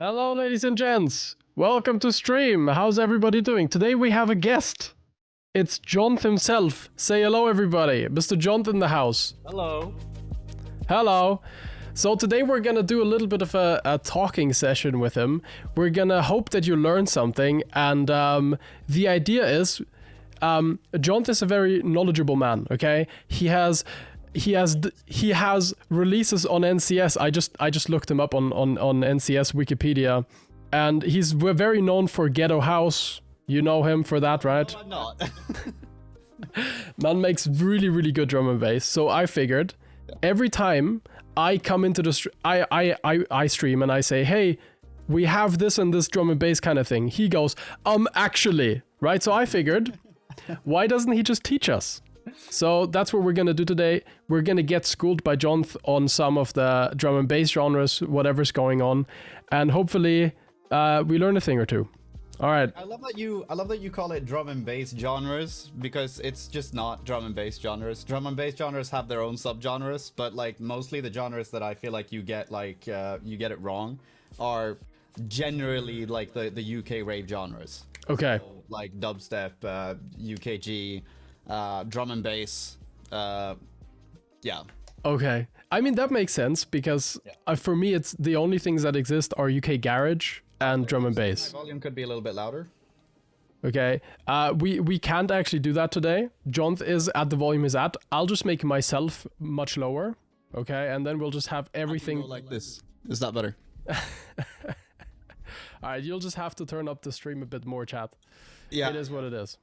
Hello, ladies and gents. Welcome to stream. How's everybody doing? Today we have a guest. It's Jonth himself. Say hello, everybody. Mr. Jonth in the house. Hello. Hello. So today we're gonna do a little bit of a talking session with him. We're gonna hope that you learn something, and the idea is, Jonth is a very knowledgeable man. Okay, he has releases on NCS. I just looked him up on NCS Wikipedia, and we're very known for Ghetto House. You know him for that, right? No, I'm not. Man makes really good drum and bass. So I figured every time I come into the I stream and I say, hey, we have this and this drum and bass kind of thing. He goes, actually, right? So I figured, why doesn't he just teach us? So that's what we're gonna do today. We're gonna get schooled by Jonth on some of the drum and bass genres, whatever's going on, and hopefully we learn a thing or two. All right. I love that you call it drum and bass genres, because it's just not drum and bass genres. Drum and bass genres have their own subgenres, but like mostly the genres that I feel like you get it wrong are generally like the UK rave genres. Okay. So, like dubstep, UKG, drum and bass, yeah. Okay. I mean, that makes sense because for me, it's the only things that exist are UK garage and drum and bass. My volume could be a little bit louder. Okay. We can't actually do that today. Jonth is at the volume he's at. I'll just make myself much lower. Okay. And then we'll just have everything Go like this. Is that better? All right. You'll just have to turn up the stream a bit more, chat. Yeah. It is what it is.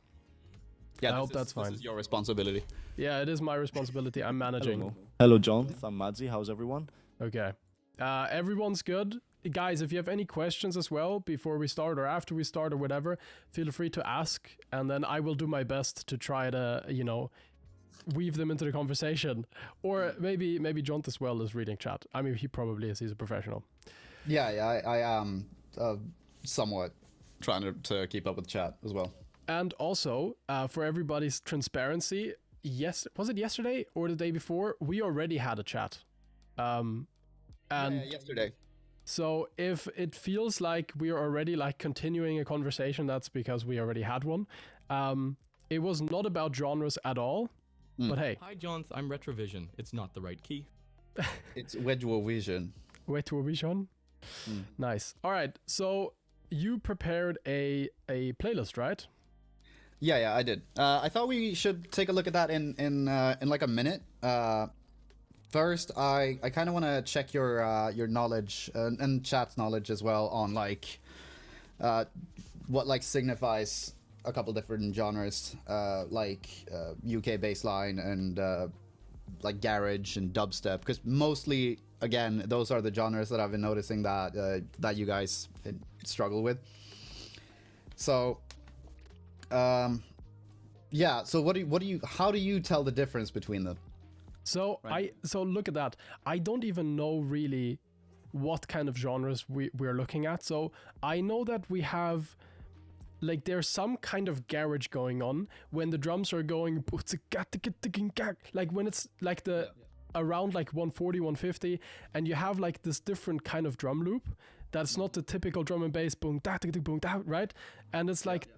Yeah, I hope that's fine. This is your responsibility. Yeah, it is my responsibility. I'm managing. Hello, Jonth. I'm Madzi. How's everyone? Okay. Everyone's good. Guys, if you have any questions as well before we start or after we start or whatever, feel free to ask, and then I will do my best to try to, weave them into the conversation. Or maybe Jonth as well is reading chat. I mean, he probably is. He's a professional. Yeah, I am somewhat trying to keep up with chat as well. And also, for everybody's transparency, was it yesterday or the day before? We already had a chat. And yesterday. So if it feels like we are already like continuing a conversation, that's because we already had one. It was not about genres at all, but hey. Hi, Jonth. I'm Retrovision. It's not the right key. It's Wedgevision. Retrovision. Nice. All right. So you prepared a playlist, right? Yeah, I did. I thought we should take a look at that in like a minute. First, I kind of want to check your knowledge and chat's knowledge as well on like what like signifies a couple different genres, like UK bassline and like garage and dubstep, because mostly again those are the genres that I've been noticing that you guys struggle with. So yeah, so how do you tell the difference between them? So so look at that. I don't even know really what kind of genres we're looking at. So I know that we have like there's some kind of garage going on when the drums are going like when it's like the around like 140 150 and you have like this different kind of drum loop that's not the typical drum and bass boom da boom da, right? And it's like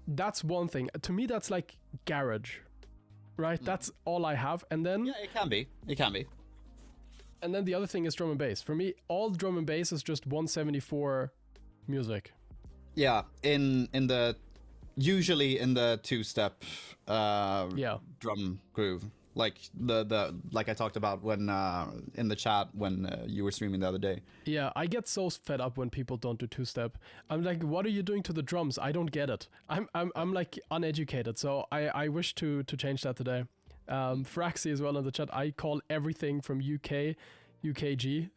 that's one thing. To me that's like garage. Right, that's all I have, and then it can be. And then the other thing is drum and bass. For me, all drum and bass is just 174 music. Yeah, usually in the two-step drum groove, like like I talked about when in the chat when you were streaming the other day. Yeah, I get so fed up when people don't do two-step. I'm like, what are you doing to the drums? I don't get it. I'm like uneducated, so I wish to change that today. Fraxi as well in the chat. I call everything from UK UKG.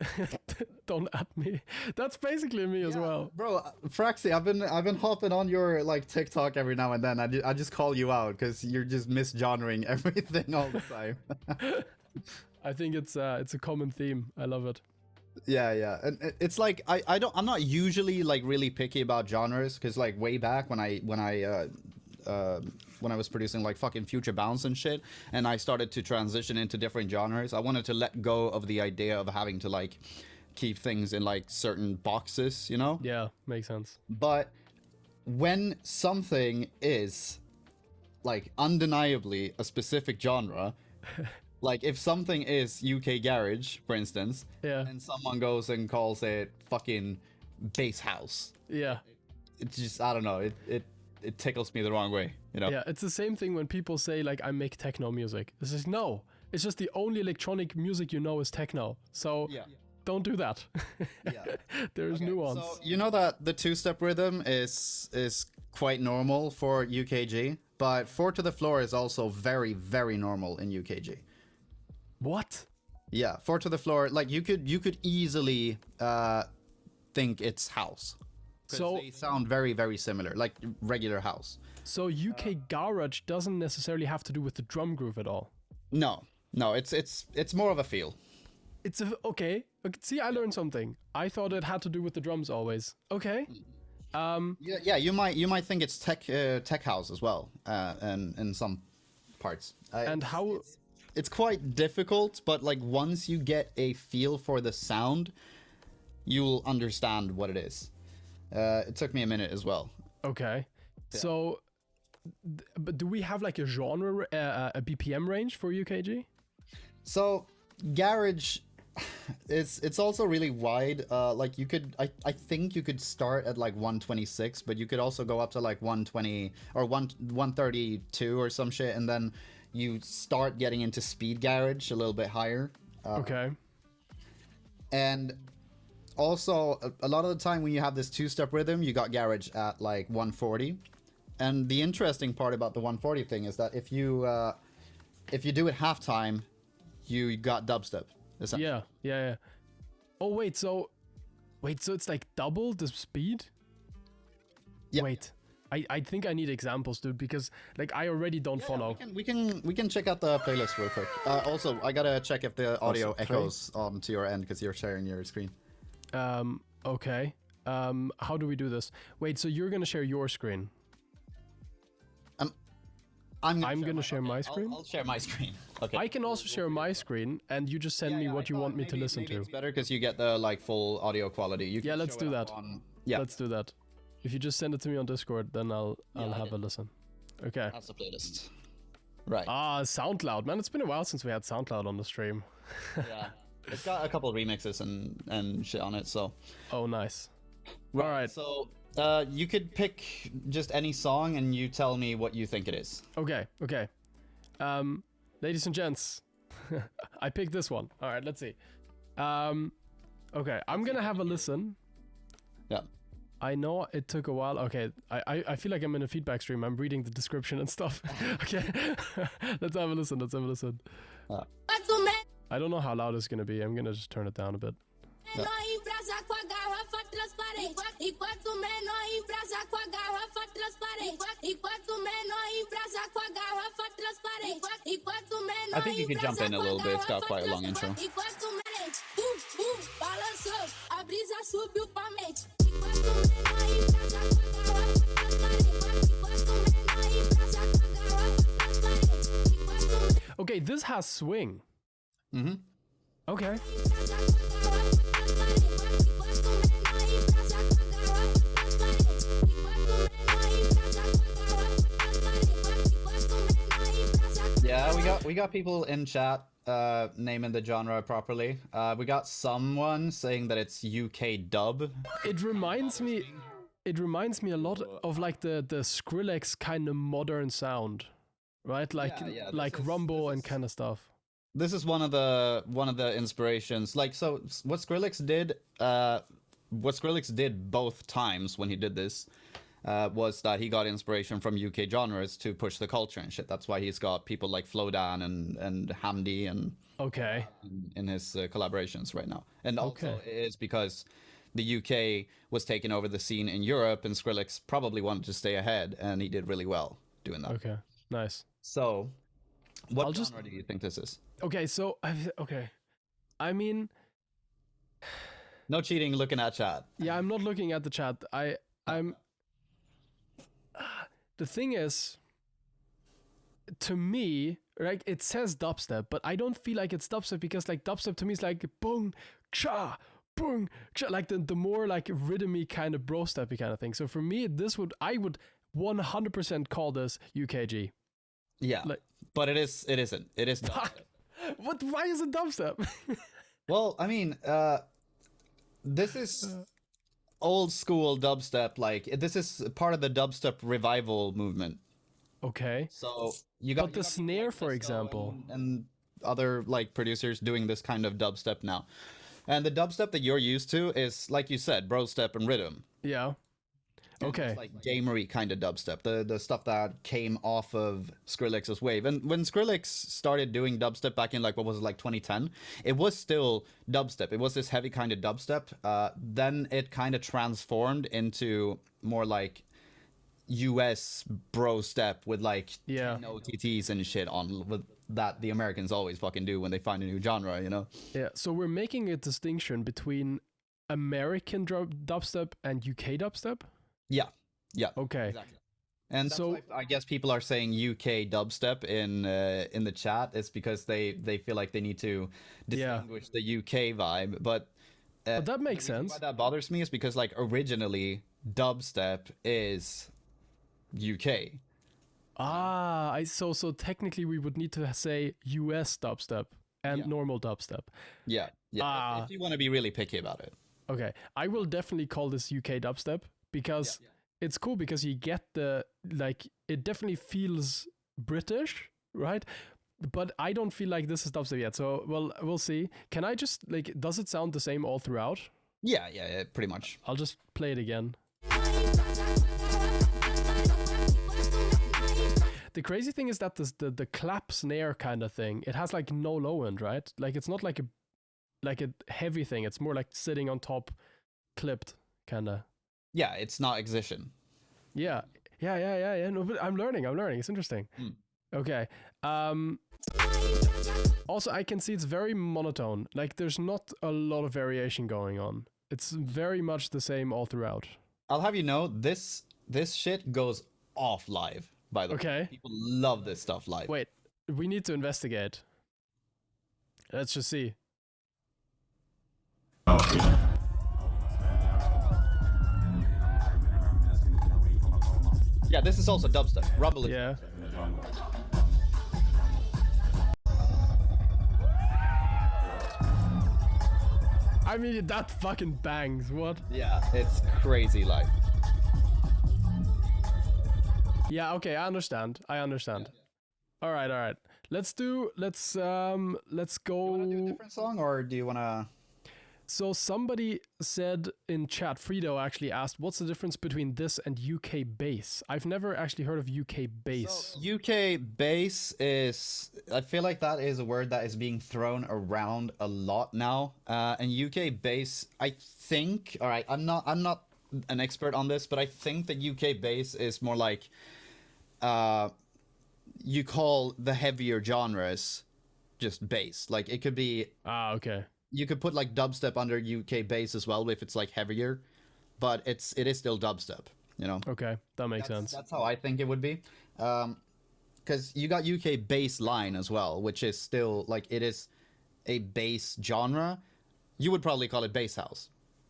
Don't at me. That's basically me as well, bro. Fraxi, I've been hopping on your like TikTok every now and then. I just call you out because you're just misgenring everything all the time. I think it's a common theme. I love it. Yeah, and it's like I'm not usually like really picky about genres, because like way back when I was producing like fucking Future Bounce and shit, and I started to transition into different genres, I wanted to let go of the idea of having to like keep things in like certain boxes, you know? Yeah, makes sense. But when something is like undeniably a specific genre, like if something is UK garage, for instance, Yeah. and someone goes and calls it fucking bass house, Yeah. it just, I don't know, it tickles me the wrong way, you know? Yeah, it's the same thing when people say like I make techno music. It's just no. It's just the only electronic music you know is techno. So Yeah. don't do that. Yeah. There's nuance. So you know that the two-step rhythm is quite normal for UKG, but 4 to the floor is also very, very normal in UKG. What? Yeah, 4 to the floor, like you could easily think it's house. 'Cause So they sound very, very similar, like regular house. so UK garage doesn't necessarily have to do with the drum groove at all. No, it's more of a feel. It's okay. See, I learned something. I thought it had to do with the drums always. Okay. Yeah, you might think it's tech house as well, and in some parts. And how? It's quite difficult, but like once you get a feel for the sound, you'll understand what it is. It took me a minute as well. Okay. So, but do we have like a genre, a BPM range for UKG? So garage, it's also really wide. Like you could, I think you could start at like 126, but you could also go up to like 120 or 132 or some shit, and then you start getting into speed garage a little bit higher. Okay. And also, a lot of the time when you have this two-step rhythm, you got garage at like 140. And the interesting part about the 140 thing is that if you do it halftime, you got dubstep. Essentially. Yeah. Oh wait, so it's like double the speed? Yeah. Wait. I think I need examples, dude, because like I already don't follow. We can check out the playlist real quick. Also, I gotta check if the audio echoes onto your end because you're sharing your screen. Okay. How do we do this? Wait, so you're gonna share your screen? I'm gonna share my screen? I'll share my screen. Okay. I can also share my screen, and you just send me what you want me to listen to. It's better because you get the like full audio quality. Yeah, let's do that. Yeah, let's do that. If you just send it to me on Discord, then I'll have a listen. Okay. That's the playlist. Right. SoundCloud, man. It's been a while since we had SoundCloud on the stream. Yeah. It's got a couple of remixes and shit on it, so. Oh, nice. Right, all right. So, you could pick just any song and you tell me what you think it is. Okay. Ladies and gents, I picked this one. All right, let's see. Okay, I'm gonna have a listen. Yeah. I know it took a while. Okay, I feel like I'm in a feedback stream. I'm reading the description and stuff. Okay, let's have a listen. I don't know how loud it's gonna be. I'm gonna just turn it down a bit. Yeah. I think you could jump in a little bit. It's got quite a long intro. Okay, this has swing. Mm-hmm. Okay. Yeah, we got people in chat naming the genre properly. We got someone saying that it's UK dub. It reminds me a lot of like the Skrillex kind of modern sound, right? Like Rumble and kind of stuff. This is one of the inspirations. Like, so what Skrillex did both times when he did this was that he got inspiration from UK genres to push the culture and shit. That's why he's got people like Flowdan and Hamdi and okay in his collaborations right now. And also it's because the UK was taking over the scene in Europe, and Skrillex probably wanted to stay ahead, and he did really well doing that. Okay, nice. So, what genre do you think this is? Okay, so I mean, no cheating. Looking at chat. Yeah, I'm not looking at the chat. I'm. The thing is, to me, like it says dubstep, but I don't feel like it's dubstep because like dubstep to me is like boom, cha, boom, like the more like rhythmy kind of bro steppy kind of thing. So for me, I would 100% call this UKG. Yeah, Like- but it isn't. It is not. What? Why is it dubstep? Well, I mean, this is old school dubstep. Like this is part of the dubstep revival movement. Okay. So you got But the you got people snare, like for Disco example. and other like producers doing this kind of dubstep now. And the dubstep that you're used to is, like you said, bro step and rhythm. Yeah. Okay. It's like gamery kind of dubstep, the stuff that came off of Skrillex's wave. And when Skrillex started doing dubstep back in like what was it, like 2010, it was still dubstep. It was this heavy kind of dubstep. Then it kind of transformed into more like US bro step with like 10 OTTs and shit on with that the Americans always fucking do when they find a new genre, you know? Yeah. So we're making a distinction between American dubstep and UK dubstep. Yeah. Yeah. Okay. Exactly. And that's So- why I guess people are saying UK dubstep in the chat. It's because they feel like they need to distinguish the UK vibe. But that makes the reason sense. why that bothers me is because like originally dubstep is UK. So technically we would need to say US dubstep and Yeah. normal dubstep. Yeah. Yeah. If you want to be really picky about it. Okay. I will definitely call this UK dubstep because it's cool because you get it definitely feels British, right? But I don't feel like this is dubstep yet. So, well, we'll see. Can I just does it sound the same all throughout? Yeah, pretty much. I'll just play it again. The crazy thing is that the clap snare kind of thing, it has like no low end, right? Like it's not like a heavy thing. It's more like sitting on top, clipped kind of. Yeah, it's not Excision. Yeah. No, but I'm learning. It's interesting. Okay. Also, I can see it's very monotone. Like there's not a lot of variation going on. It's very much the same all throughout. I'll have you know, this shit goes off live, by the way. Okay. People love this stuff live. Wait, we need to investigate. Let's just see. Yeah, this is also dubstep. Rumble. Yeah. I mean, that fucking bangs. What? Yeah, it's crazy live. Yeah, okay, I understand. All right. Let's go. Do you want to do a different song, or do you want to... So somebody said in chat, Fredo actually asked, what's the difference between this and UK bass? I've never actually heard of UK bass. So, UK bass is... I feel like that is a word that is being thrown around a lot now. And UK bass, I think... All right, I'm not an expert on this, but I think that UK bass is more like... you call the heavier genres just bass. Like, it could be... Okay. You could put like dubstep under UK bass as well if it's like heavier, but it is still dubstep, you know? Okay, that makes sense. That's how I think it would be. Because you got UK bass line as well, which is still like, it is a bass genre. You would probably call it bass house.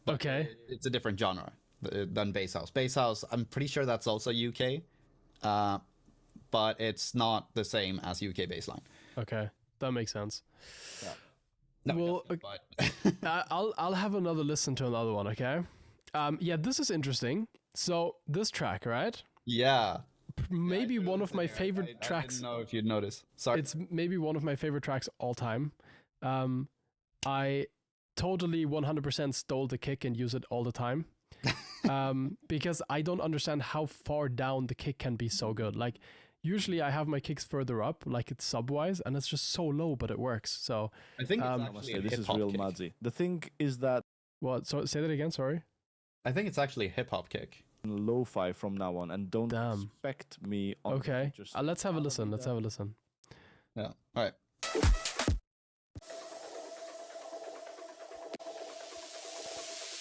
Okay. It's a different genre than bass house. Bass house, I'm pretty sure that's also UK, but it's not the same as UK bass line. Okay, that makes sense. Yeah. No, Well, but... I'll have another listen to another one, okay? Yeah, this is interesting. So this track, right? yeah. Maybe one of my favorite I tracks. didn't know if you'd notice. Sorry. It's maybe one of my favorite tracks all time. I totally 100% stole the kick and use it all the time. Because I don't understand how far down the kick can be so good. Like usually I have my kicks further up, like it's subwise, and it's just so low, but it works. So I think it's I must actually say, a this is hip-hop real kick. Madzi. The thing is that what? So say that again. Sorry. I think it's actually a hip-hop kick. lo-fi from now on, and don't Damn. expect me on Okay. just Let's have a listen. Let's have a listen. Yeah. All right.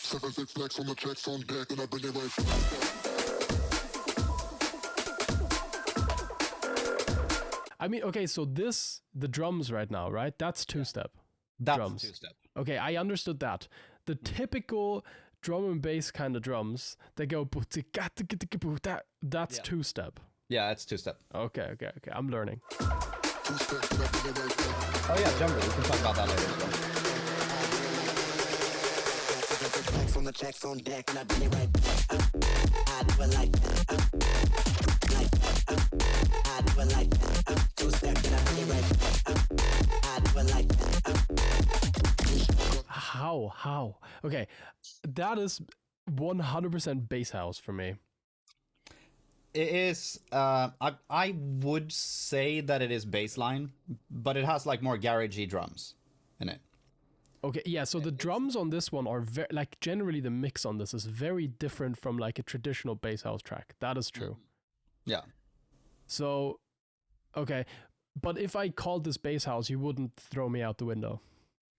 Seven, six flex on the checks on deck, and I bring it right. I mean, okay, so the drums right now, right? That's two-step. That's Drums. two-step. Okay, I understood that. the typical drum and bass kind of drums that go that's two-step. Yeah, it's two-step. Okay. I'm learning. Two-step, then I bring it right back. Oh yeah, jungle. We can talk about that later as well. Tracks on the tracks on deck, and I bring it right back. I do it like that. I do it like that. Two-step, and I bring it right back. I do it like that. How? Okay, that is 100% bass house for me. It is. I would say that it is bassline, but it has like more garagey drums in it. Okay, yeah, so the drums on this one are very, like, generally the mix on this is very different from like a traditional bass house track. That is true. Yeah. So, okay, but if I called this bass house, you wouldn't throw me out the window.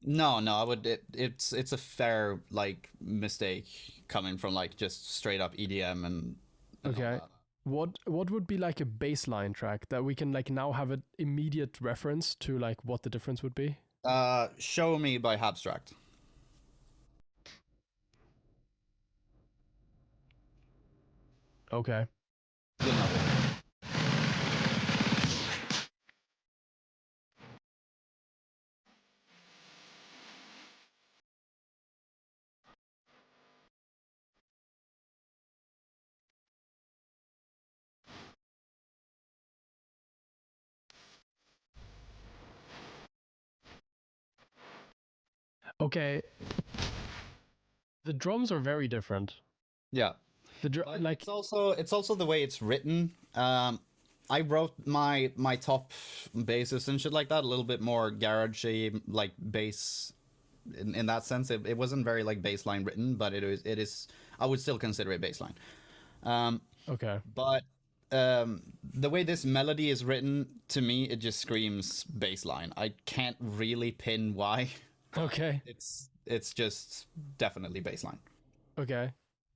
No, I would. It's a fair like mistake coming from like just straight up EDM and. Okay. All that. What would be like a baseline track that we can like now have an immediate reference to like what the difference would be? Show Me by Abstract. Okay. Good enough. Okay. The drums are very different. Yeah. The like it's also the way it's written. I wrote my top basses and shit like that a little bit more garagey, like bass. In that sense, it wasn't very like bassline written, but it is. I would still consider it bassline. okay. But the way this melody is written, to me, it just screams bassline. I can't really pin why. Okay. It's just definitely bassline. Okay.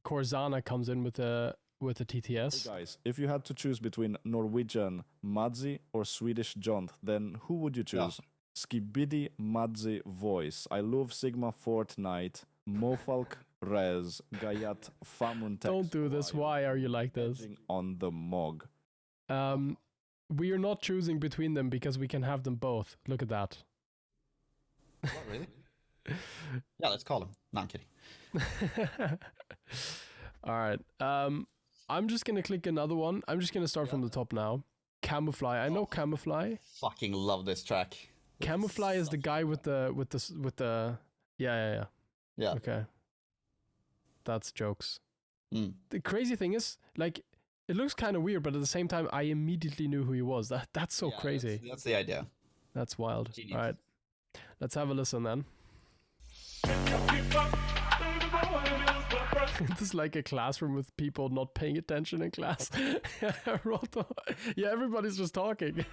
Corzana comes in with a TTS. Hey guys, if you had to choose between Norwegian Madzi or Swedish Jonth, then who would you choose? Skibidi Madzi voice. I love Sigma Fortnite. Mofalk Res. Gayat Famuntex. Don't do this. Why are you like this? On the Mog. We are not choosing between them because we can have them both. Look at that. What, really? Yeah, let's call him. No, I'm kidding. All right. I'm just gonna click another one. I'm just gonna start from the top now. Camouflage. I know Camouflage. Fucking love this track. Camouflage is the guy with the yeah. Yeah. Okay. That's jokes. Mm. The crazy thing is, like, it looks kind of weird, but at the same time, I immediately knew who he was. That's so crazy. That's the idea. That's wild. Genius. All right. Let's have a listen then. This is like a classroom with people not paying attention in class. Yeah, everybody's just talking.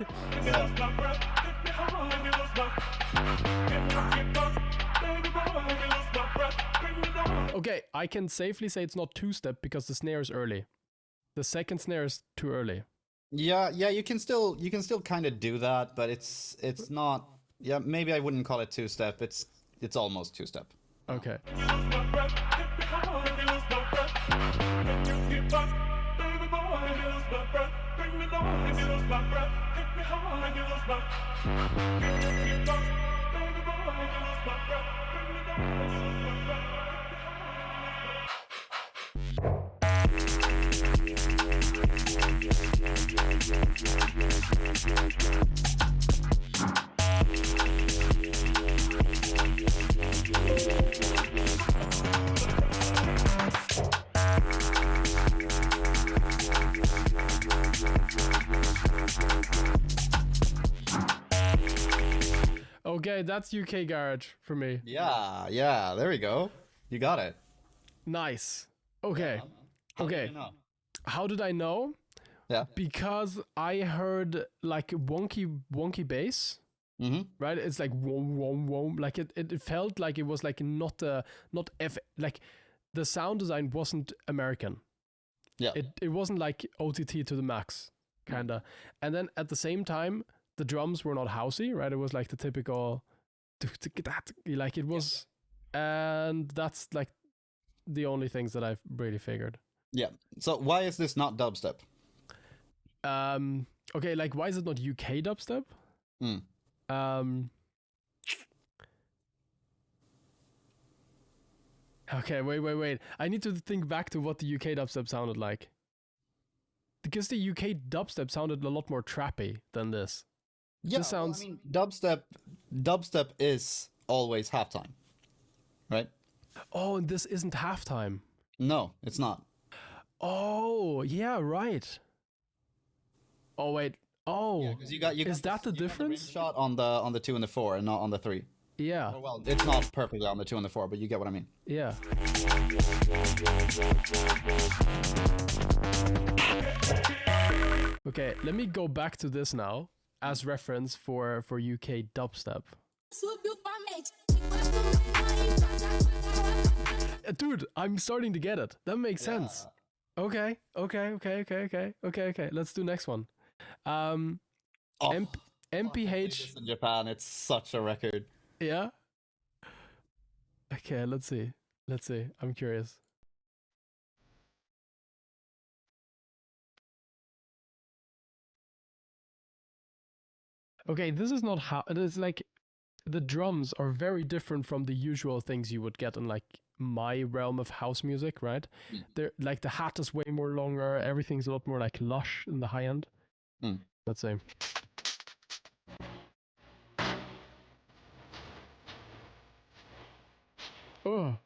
Okay, I can safely say it's not two-step because the snare is early. The second snare is too early. Yeah, you can still kind of do that, but it's not. Yeah, maybe I wouldn't call it two-step. It's almost two-step. Okay. Okay, that's UK Garage for me. Yeah, there we go. You got it. Nice. Okay. How Okay. did you know? How did I know? Yeah. Because I heard like wonky bass. Mm-hmm. Right? It's like wom wom wom. Like it felt like it was like not like the sound design wasn't American. Yeah. It wasn't like OTT to the max, kinda. And then at the same time, the drums were not housey, right? It was like the typical like it was and that's like the only things that I've really figured. Yeah. So why is this not dubstep? Okay, like why is it not UK dubstep? Okay, wait. I need to think back to what the UK dubstep sounded like. Because the UK dubstep sounded a lot more trappy than this. Yeah, This sounds... well, I mean, dubstep is always halftime, right? Oh, and this isn't halftime. No, it's not. Oh, yeah, right. Oh, wait. Oh, Because you got is that the you got difference? rim shot on the 2 and the 4 and not on the 3. Yeah, Oh, well, it's not perfectly on the 2 and the 4, but you get what I mean. yeah. Okay, let me go back to this now as reference for UK dubstep. Dude, I'm starting to get it. That makes sense. Okay. Let's do next one. Oh, MPH. in Japan, it's such a record. Yeah. Okay, let's see. I'm curious. Okay, this is not how it is. Like the drums are very different from the usual things you would get in like my realm of house music, right? They're like the hat is way more longer, everything's a lot more like lush in the high end. Let's say. Oh.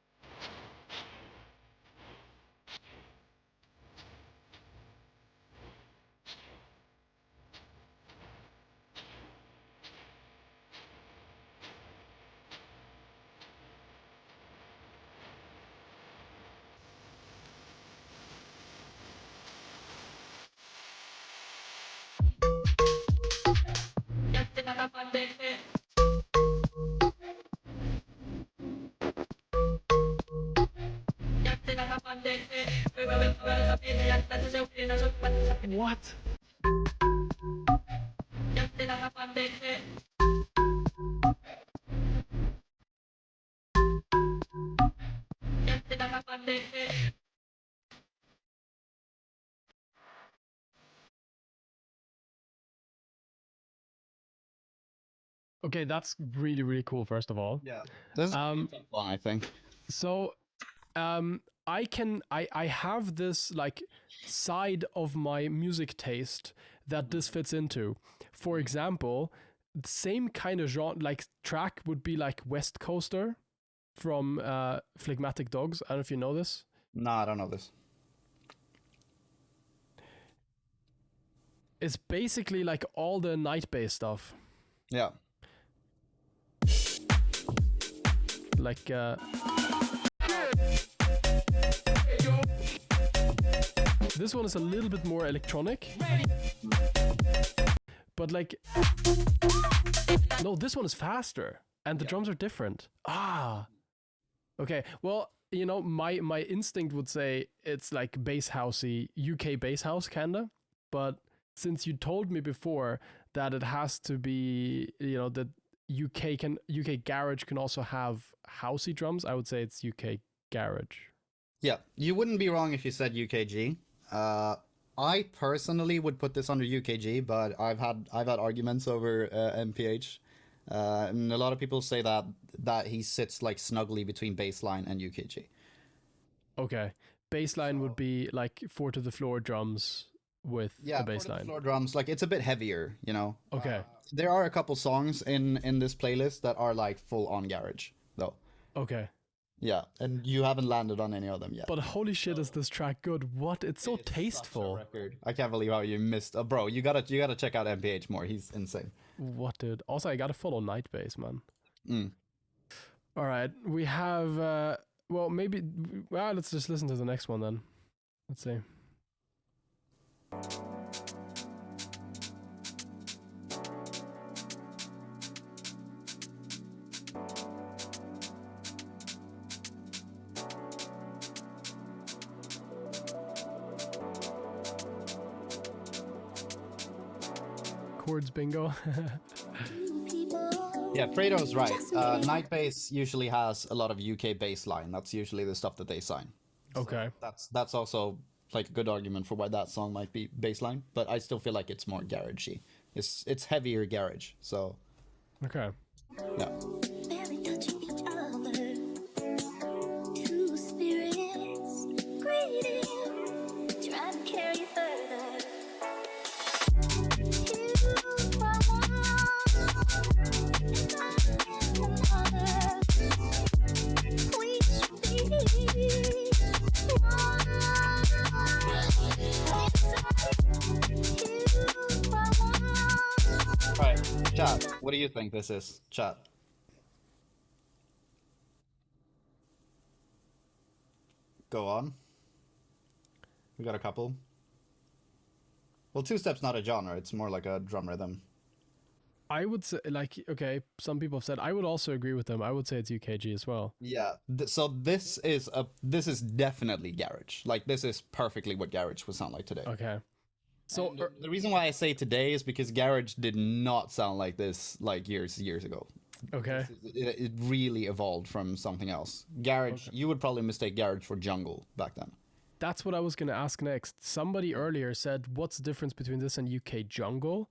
What? Okay, that's really, really cool, first of all. Yeah. This is fun, I think. So I have this like side of my music taste that this fits into. For example, same kind of genre like track would be like West Coaster from Phlegmatic Dogs. I don't know if you know this. No, I don't know this. It's basically like all the night bass stuff. Yeah. Like this one is a little bit more electronic. But like no, this one is faster and the drums are different. Okay. Well, you know, my instinct would say it's like bass housey, UK bass house kinda. But since you told me before that it has to be, you know, that UK garage can also have housey drums, I would say it's UK garage. Yeah, you wouldn't be wrong if you said UKG. I personally would put this under UKG, but I've had arguments over MPH, and a lot of people say that he sits like snugly between bassline and UKG. Okay, bassline would be like 4 to the floor drums with a bassline. Floor drums, like it's a bit heavier, you know. Okay. There are a couple songs in this playlist that are like full on garage, though. Okay. Yeah, and you haven't landed on any of them yet. But holy shit, is this track good? What? It's so tasteful. I can't believe how you missed. Bro, you gotta check out MPH more. He's insane. What, dude? Also, I gotta follow Night Bass, man. All right, we have. Well, maybe. Well, let's just listen to the next one then. Let's see. Chords bingo. Yeah, Fredo's right. Night Base usually has a lot of UK bassline. That's usually the stuff that they sign. Okay. That's also like a good argument for why that song might be bassline, but I still feel like it's more garagey. It's heavier garage. So Okay. yeah. Barely touching each other. Two spirits greeting, trying to carry you further. You are one, and I am another. We should be one. You are one. Right, chat. What do you think this is, chat? Go on. We got a couple. Well, two-step's not a genre. It's more like a drum rhythm. I would say, like, okay, some people have said, I would also agree with them. I would say it's UKG as well. Yeah. So this is definitely garage. Like, this is perfectly what garage would sound like today. Okay. So And the reason why I say today is because garage did not sound like this like years ago. okay. It really evolved from something else. Garage, you would probably mistake garage for jungle back then. That's what I was going to ask next. Somebody earlier said, what's the difference between this and UK jungle?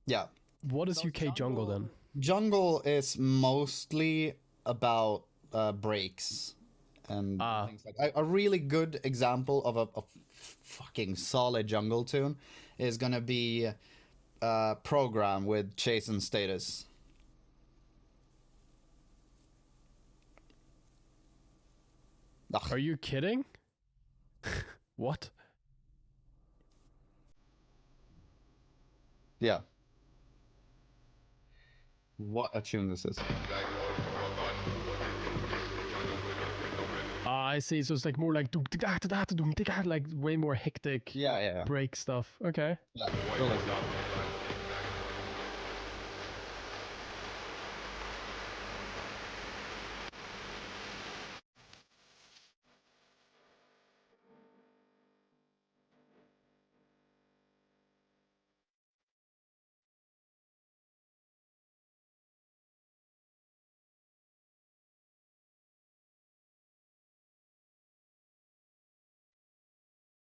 Yeah. What is UK jungle then? Jungle is mostly about breaks and things like a really good example of a fucking solid jungle tune is gonna be Program with Chase and Status. Ugh. Are you kidding? What? Yeah. What a tune this is. I see. So it's like more like like way more hectic Yeah. break stuff. Okay. Yeah, totally.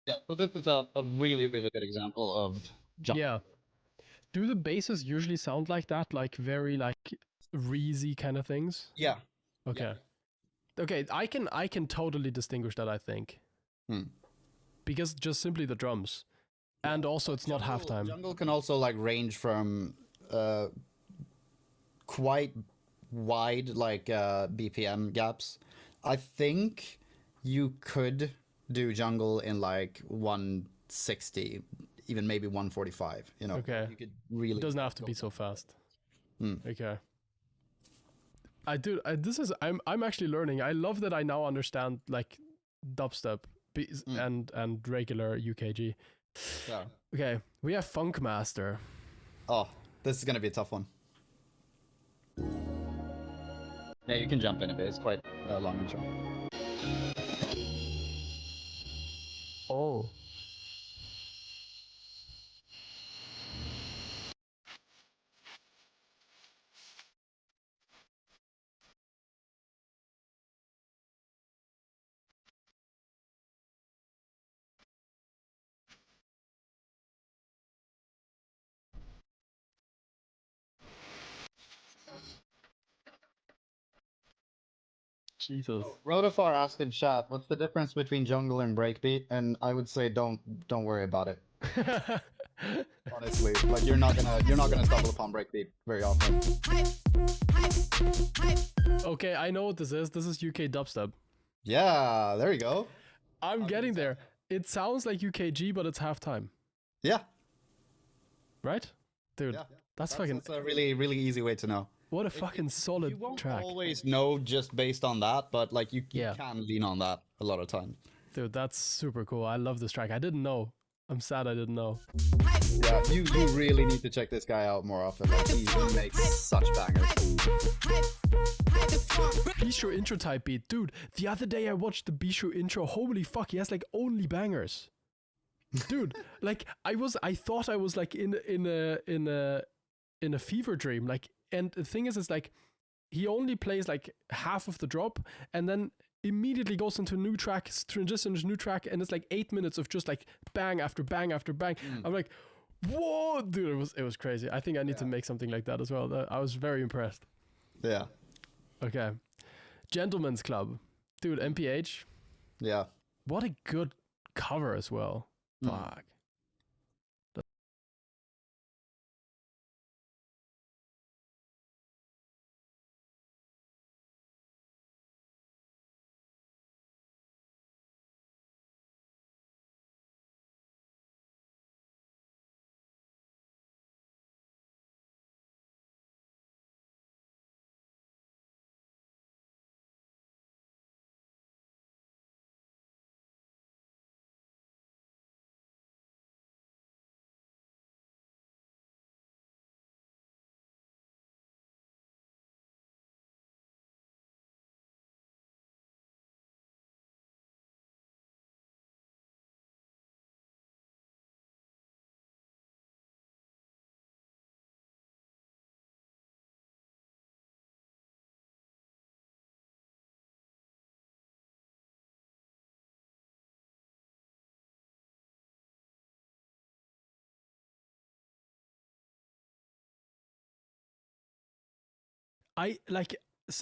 Yeah, so this is a really good example of jungle. Yeah. Do the basses usually sound like that? Like very like reezy kind of things? Yeah. Okay. Okay, I can totally distinguish that, I think. Hmm. Because just simply the drums. And also it's not halftime. Jungle can also like range from quite wide like BPM gaps. I think you could do jungle in like 160, even maybe 145, you know. Okay. You could really It doesn't have to be so fast. Hmm. Okay. I'm actually learning. I love that I now understand like dubstep and regular UKG. Yeah. Okay, we have Funk Master. Oh, this is gonna be a tough one. Yeah, you can jump in a bit. It's quite a long intro. Oh. Jesus. Rodafar asked in chat, "What's the difference between jungle and breakbeat?" And I would say, don't worry about it. Honestly, like you're not gonna stumble upon breakbeat very often. Okay, I know what this is. This is UK dubstep. Yeah, there you go. I'm getting there. It sounds like UKG, but it's halftime, Yeah, right? Dude, yeah. that's fucking... That's a really easy way to know. What a fucking solid You won't track. always know just based on that, but like you Yeah. can lean on that a lot of times. Dude, that's super cool. I love this track. I didn't know. I'm sad I didn't know. Yeah, you really need to check this guy out more often. Like he makes such bangers. Bishu intro type beat. Dude, the other day I watched the Bishu intro. Holy fuck, he has like only bangers. Dude, like I thought I was like in a fever dream. Like and the thing is, it's like he only plays like half of the drop, and then immediately goes into a new track, transitions new track, and it's like 8 minutes of just like bang after bang after bang. I'm like, whoa, dude, it was crazy. I think I need to make something like that as well. I was very impressed. Yeah. Okay, Gentleman's Club, dude, MPH. Yeah. What a good cover as well. Fuck.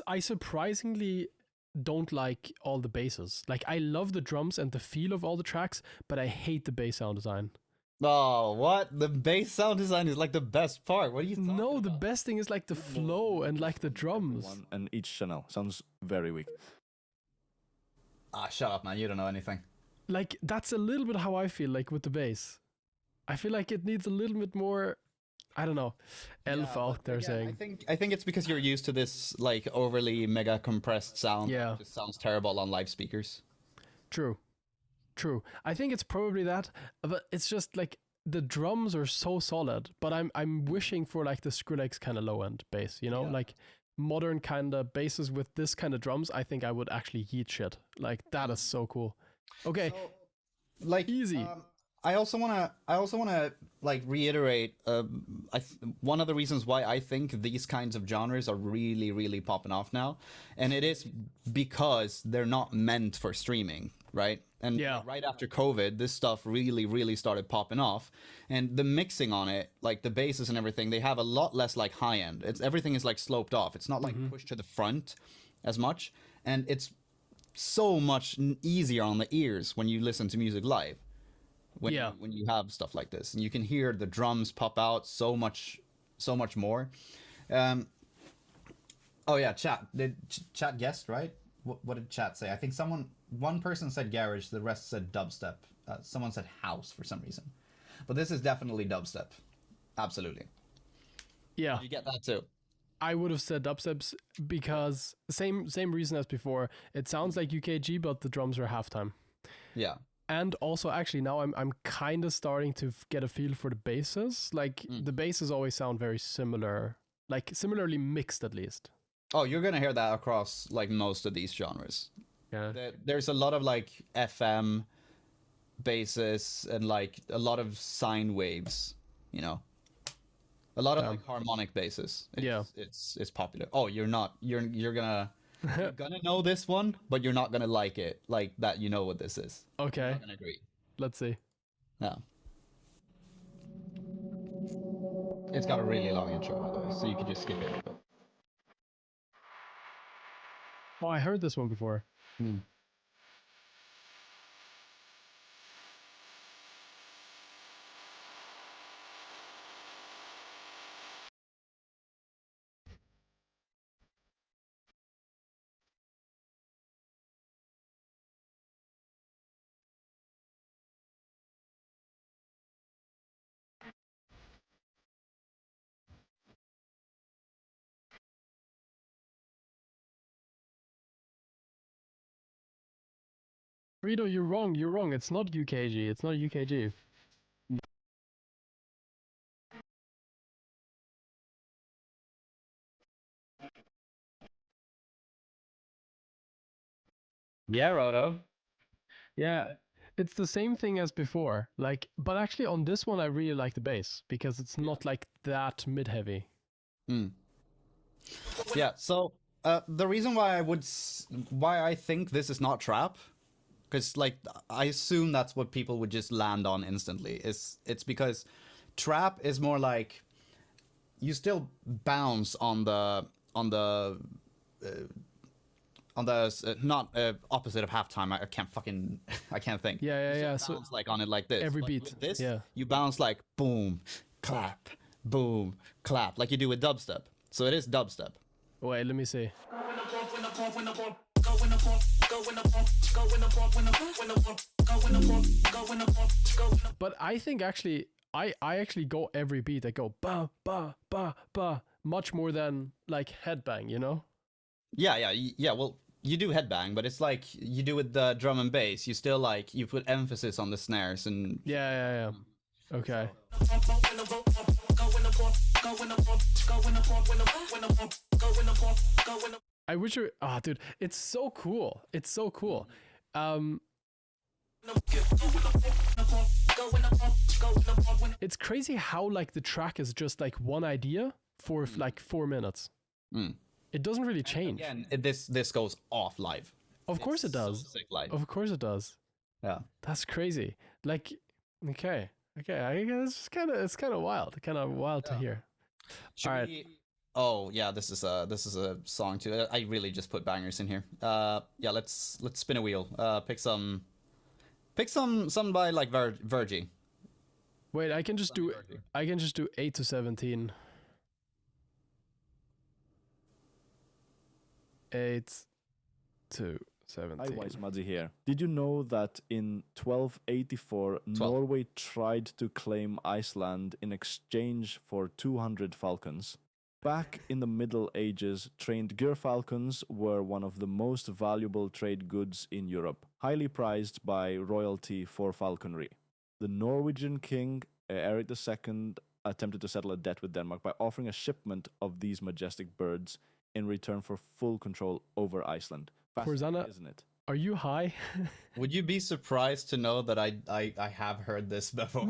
I surprisingly don't like all the basses. Like, I love the drums and the feel of all the tracks, but I hate the bass sound design. Oh, what? The bass sound design is like the best part. What are you talking No, the about? best thing is like the flow and like the drums. One and each channel sounds very weak. Ah, shut up, man. You don't know anything. Like, that's a little bit how I feel like with the bass. I feel like it needs a little bit more. I don't know. Falk, they're saying. I think it's because you're used to this like overly mega compressed sound. Yeah. It just sounds terrible on live speakers. True. I think it's probably that, but it's just like the drums are so solid, but I'm wishing for like the Skrillex kind of low end bass, you know, like modern kind of basses with this kind of drums. I think I would actually eat shit. Like, that is so cool. Okay, So, like easy. I also wanna like reiterate one of the reasons why I think these kinds of genres are really popping off now, and it is because they're not meant for streaming, right? And right after COVID, this stuff really started popping off, and the mixing on it, like the basses and everything, they have a lot less like high end. Everything is like sloped off. It's not like pushed to the front as much, and it's so much easier on the ears when you listen to music live. When you have stuff like this, and you can hear the drums pop out so much more. Oh yeah, chat. Did chat guessed right? What did chat say? I think one person said garage, the rest said dubstep. Someone said house for some reason, but this is definitely dubstep. Absolutely. Yeah, Did you get that too? I would have said dubsteps because same reason as before. It sounds like UKG, but the drums are halftime. Yeah. And also, actually, now I'm kind of starting to get a feel for the basses. Like, the basses always sound very similar, like similarly mixed at least. Oh, you're gonna hear that across like most of these genres. Yeah. There's a lot of like FM basses and like a lot of sine waves, you know. A lot of like harmonic basses. It's popular. Oh, you're gonna you're gonna know this one, but you're not gonna like it. Like that, you know what this is. Okay. I'm not gonna agree. Let's see. Yeah. It's got a really long intro, by the way, so you can just skip it. But... Oh, I heard this one before. Rito, you're wrong. You're wrong. It's not UKG. It's not UKG. Yeah, Roto. Yeah, it's the same thing as before. Like, but actually on this one, I really like the bass because it's not like that mid-heavy. Yeah. So the reason why why I think this is not trap, because like I assume that's what people would just land on instantly. It's because trap is more like you still bounce on the not opposite of halftime. I can't fucking I can't think. Yeah. You So bounce like on it like this. every But beat, with this, yeah. you bounce like boom, clap, boom, clap, like you do with dubstep. So it is dubstep. wait, let me see. But I think actually, I actually go every beat. I go ba ba ba ba much more than like headbang. You know? Yeah. Well, you do headbang, but it's like you do with the drum and bass. You still like you put emphasis on the snares and Yeah. Okay. I wish you. Ah, dude, it's so cool. It's so cool. It's crazy how like the track is just like one idea for like 4 minutes. It doesn't really change. again, this goes off live. Of course it It's so does. sick live. Of course it does. Yeah. That's crazy. Like, okay. I guess it's kind of wild. Kind of wild to hear. Should All right. we... Oh yeah, this is a song too. I really just put bangers in here. Yeah, let's spin a wheel. Pick some by like Virgie. Wait, I can just do 8 to 17. 8 to 17. Hi, Wise Muddy here. Did you know that in 1284, Norway tried to claim Iceland in exchange for 200 falcons? Back in the Middle Ages, trained gerfalcons were one of the most valuable trade goods in Europe, highly prized by royalty for falconry. The Norwegian king, Erik II, attempted to settle a debt with Denmark by offering a shipment of these majestic birds in return for full control over Iceland. Fascinating, Horzana, isn't it? are you high? Would you be surprised to know that I have heard this before?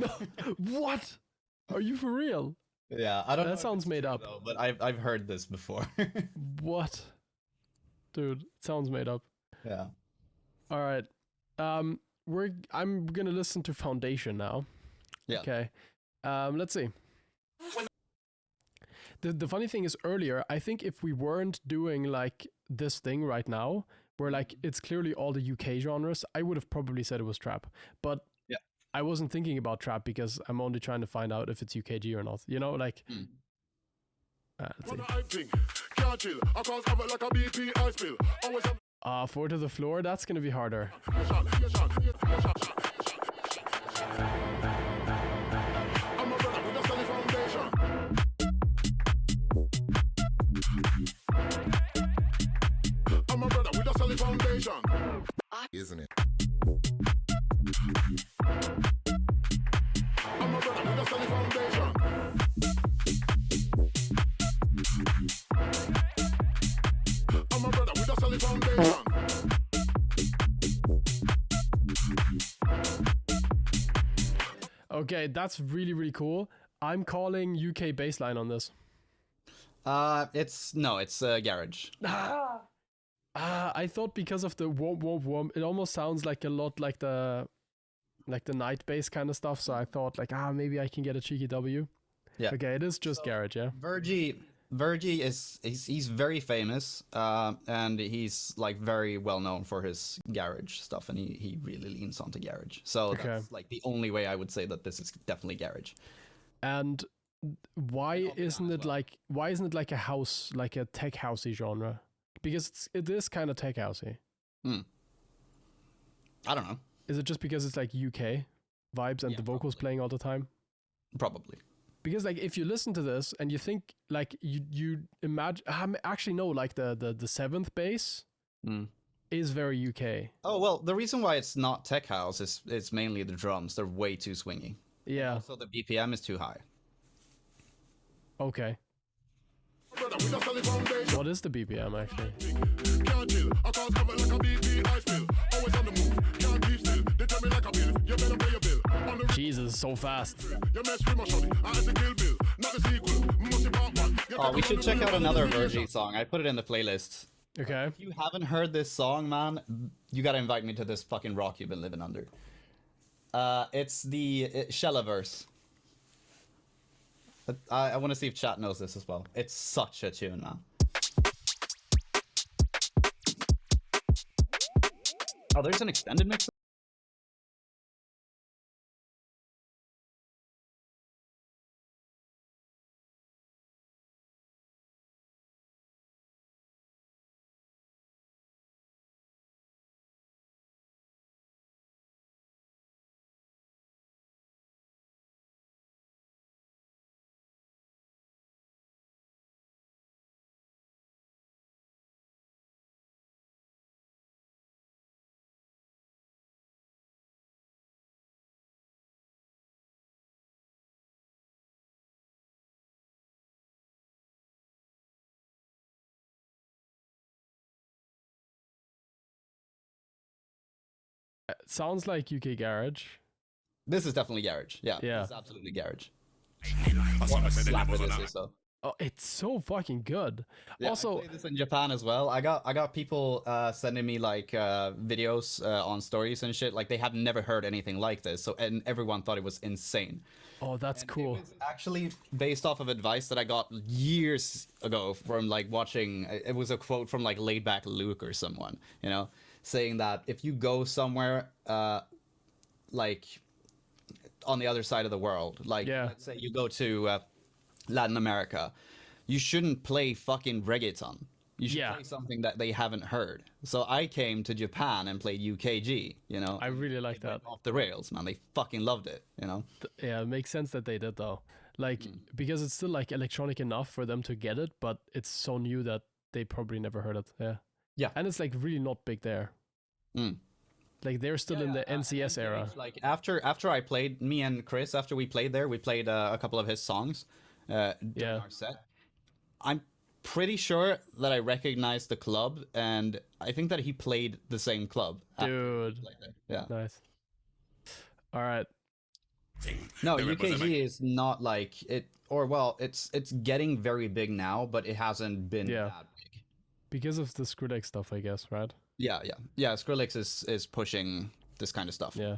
What? Are you for real? Yeah, I don't know. That if sounds it's made true, up. though, but I've heard this before. What? Dude, it sounds made up. Yeah. All right. I'm gonna listen to Foundation now. Yeah. Okay. Let's see. The funny thing is earlier, I think if we weren't doing like this thing right now, where like it's clearly all the UK genres, I would have probably said it was trap. But Yeah. I wasn't thinking about trap because I'm only trying to find out if it's UKG or not. You know, like. Let's see. Four to the floor. That's gonna be harder. Isn't it? Okay, that's really, really cool. I'm calling UK baseline on this. It's garage. I thought because of the womp womp womp, it almost sounds like a lot like the night bass kind of stuff. So I thought like maybe I can get a cheeky W. Yeah. Okay, it is just garage, yeah. Virgie he's very famous, and he's like very well known for his garage stuff, and he really leans onto garage. So that's like the only way I would say that this is definitely garage. And why isn't it like a house, like a tech housey genre? Because it is kind of tech housey. I don't know. Is it just because it's like UK vibes and the vocals playing all the time? Probably. Because like if you listen to this and you think like you imagine actually no, like the seventh bass is very UK. Oh well, the reason why it's not tech house is it's mainly the drums. They're way too swingy. Yeah. So the BPM is too high. Okay. What is the BPM actually? They tell me like a bill, you better pay your bill. On the Jesus, so fast. you mess with my shorty, I had to kill Bill. Not the sequel, must be part one. You Oh, we take should on check the out bill, another the Virgie song. I put it in the playlist. Okay. If you haven't heard this song, man, you gotta invite me to this fucking rock you've been living under. It's the Shella verse. I want to see if chat knows this as well. It's such a tune, man. Oh, there's an extended mix. Sounds like UK Garage. This is definitely garage. Yeah, Yeah. This is absolutely garage. What a slapper this is, though. Oh, it's so fucking good. Yeah, Also, I played this in Japan as well. I got people sending me like videos on stories and shit. Like they have never heard anything like this. So and everyone thought it was insane. oh, that's cool. It was actually based off of advice that I got years ago from like watching. It was a quote from like Laid Back Luke or someone, you know, saying that if you go somewhere like on the other side of the world, like Yeah. let's say you go to Latin America, you shouldn't play fucking reggaeton. You should Yeah. play something that they haven't heard. So I came to Japan and played UKG, you know. I really like that. Off the rails, man. They fucking loved it, you know. Yeah, it makes sense that they did though. Like because it's still like electronic enough for them to get it, but it's so new that they probably never heard it. Yeah. Yeah. And it's like really not big there. Mm. Like they're still in the NCS era. Like after I played, me and Chris, after we played there, we played a couple of his songs during Yeah. our set. I'm pretty sure that I recognized the club, and I think that he played the same club. after we Dude. played there. Yeah. Nice. All right. No, UKG is not like it, or well, it's getting very big now, but it hasn't been Yeah. that big. Because of the Skrillex stuff, I guess, right? Yeah. Skrillex is pushing this kind of stuff. Yeah.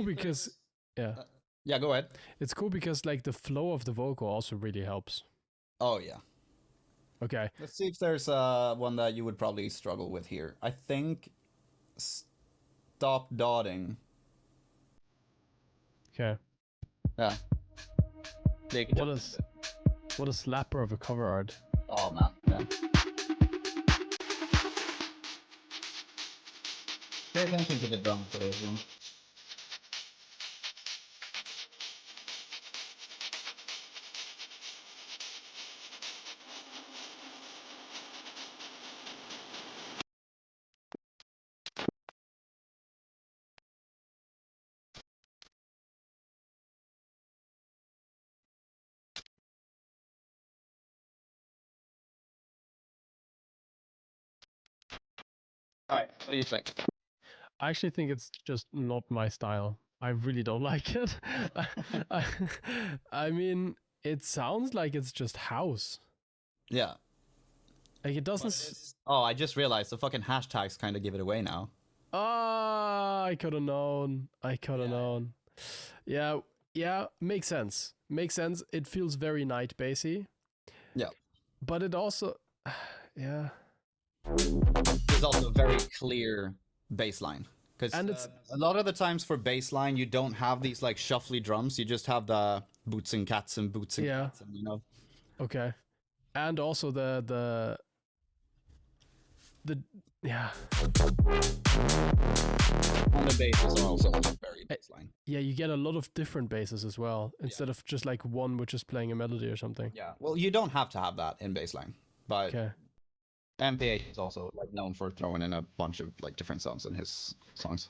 Because yeah, Yeah, go ahead. it's cool because like the flow of the vocal also really helps. Oh yeah. Okay. Let's see if there's one that you would probably struggle with here. I think Stop Dotting. Okay. Yeah. What a slapper of a cover art. Oh man. Yeah. Pay attention to the drum for this one. Alright, what do you think? I actually think it's just not my style. I really don't like it. I, I mean, it sounds like it's just house. Yeah. Like it doesn't. Oh, I just realized the fucking hashtags kind of give it away now. Ah, I could have known. I could have known. Yeah, yeah, makes sense. Makes sense. It feels very night bassy. Yeah. But it also, yeah. There's also a very clear bass line. Because And it's- a lot of the times for bass line, you don't have these like shuffly drums. You just have the boots and cats and boots and Yeah. cats. And, you know. Okay. And also the yeah. And the basses are also very bass line. Yeah, you get a lot of different basses as well, instead of just like one which is playing a melody or something. Yeah. Well, you don't have to have that in bass line. But Okay. MPH is also like known for throwing in a bunch of like different sounds in his songs.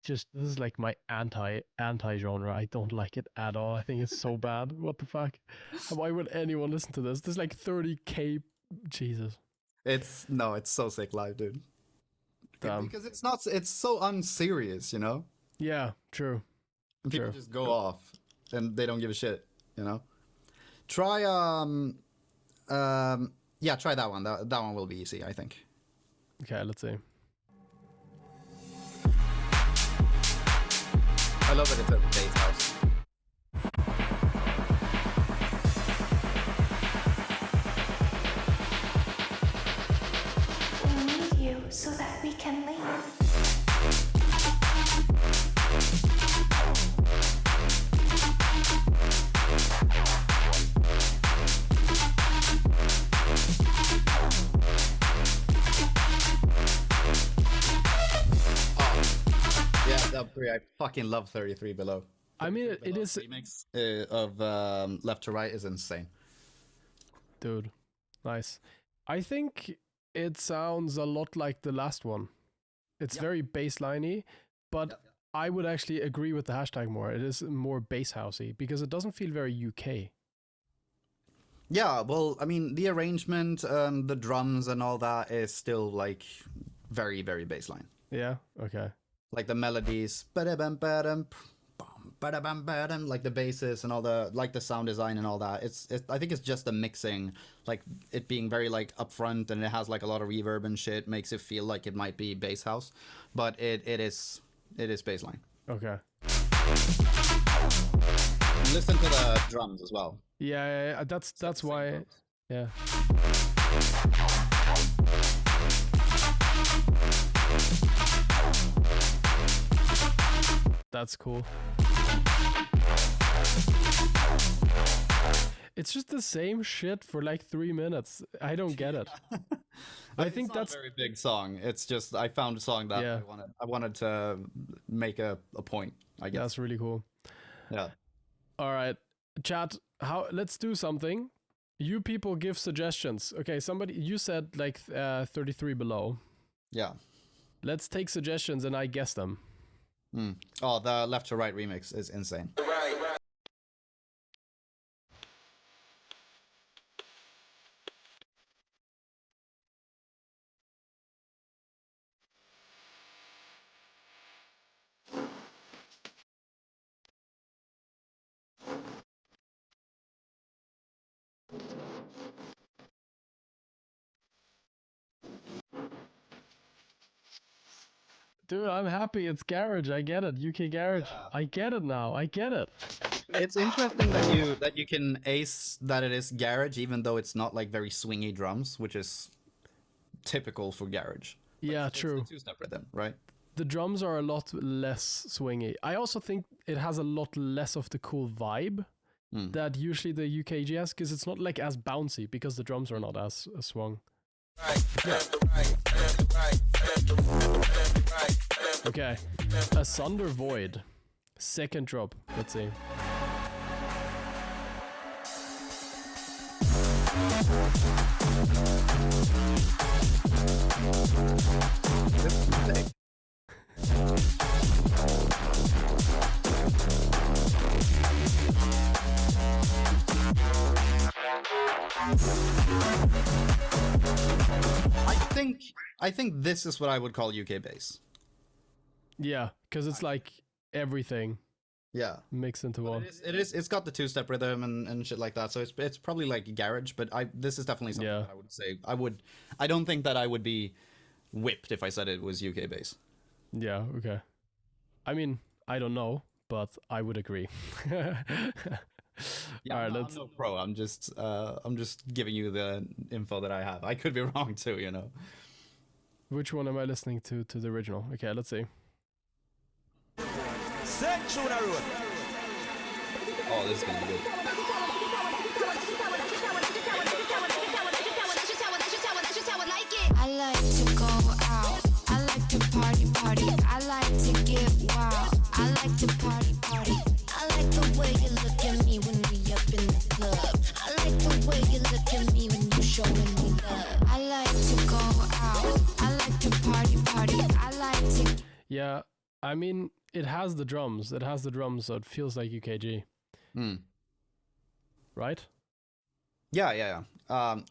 This is like my anti genre. I don't like it at all. I think it's so bad. What the fuck? Why would anyone listen to this? There's like 30k. Jesus. It's so sick live, dude. Damn. Because it's so unserious, you know? Yeah, true. And people True. just go off and they don't give a shit, you know? Try try that one. That one will be easy, I think. Okay, let's see. I love that it's at the bass house. We need you so that we can leave. Yeah, that 3. I fucking love 33 Below. I mean, it is, Remix of Left to Right is insane. dude. Nice. I think it sounds a lot like the last one. It's very bassliney, but I would actually agree with the hashtag more. It is more bass housey because it doesn't feel very UK. Yeah, well, I mean, the arrangement, the drums and all that is still like very, very bassline. Yeah. Okay. Like the melodies, ba-da-bum, ba-dum, bum, ba-da-bum, ba-dum, like the basses and all the like the sound design and all that. I think it's just the mixing, like it being very like upfront and it has like a lot of reverb and shit makes it feel like it might be bass house, but it is bassline. Okay. Listen to the drums as well. Yeah, that's why. Yeah. That's cool. It's just the same shit for like 3 minutes. I don't get it. I think that's a very big song. It's just I found a song that Yeah. I wanted to make a point, I guess. that's really cool. Yeah. All right, chat. Let's do something. You people give suggestions. Okay, you said like 33 Below. Yeah. Let's take suggestions and I guess them. Oh, the Left to Right remix is insane. Dude, I'm happy. It's garage. I get it. UK garage. I get it now. I get it. It's interesting that you can ace that it is garage, even though it's not like very swingy drums, which is typical for garage. Yeah, It's true. the two-step rhythm, right? The drums are a lot less swingy. I also think it has a lot less of the cool vibe that usually the UKG has, because it's not like as bouncy because the drums are not as swung. Okay, Asunder Void, second drop. Let's see. I think this is what I would call UK bass. Yeah, because it's like everything Yeah. mixed into one. It's got the two-step rhythm and shit like that, so it's probably like garage, but this is definitely something Yeah. that I would say I don't think that I would be whipped if I said it was UK bass. Yeah, okay. I mean, I don't know, but I would agree. Yeah, All right, I'm let's. no pro. I'm just giving you the info that I have. I could be wrong too, you know. Which one am I listening to the original? Okay, let's see. Oh, this is gonna be good. I like to go out. I like to party. I like to get wild. I like to party. I like the way you look at me when we up in the club. I like the way you look at me when you showing me love. I like to go out. I like to party. I like to. Yeah, I mean, it has the drums. It has the drums, so it feels like UKG. Mm. Right? Yeah.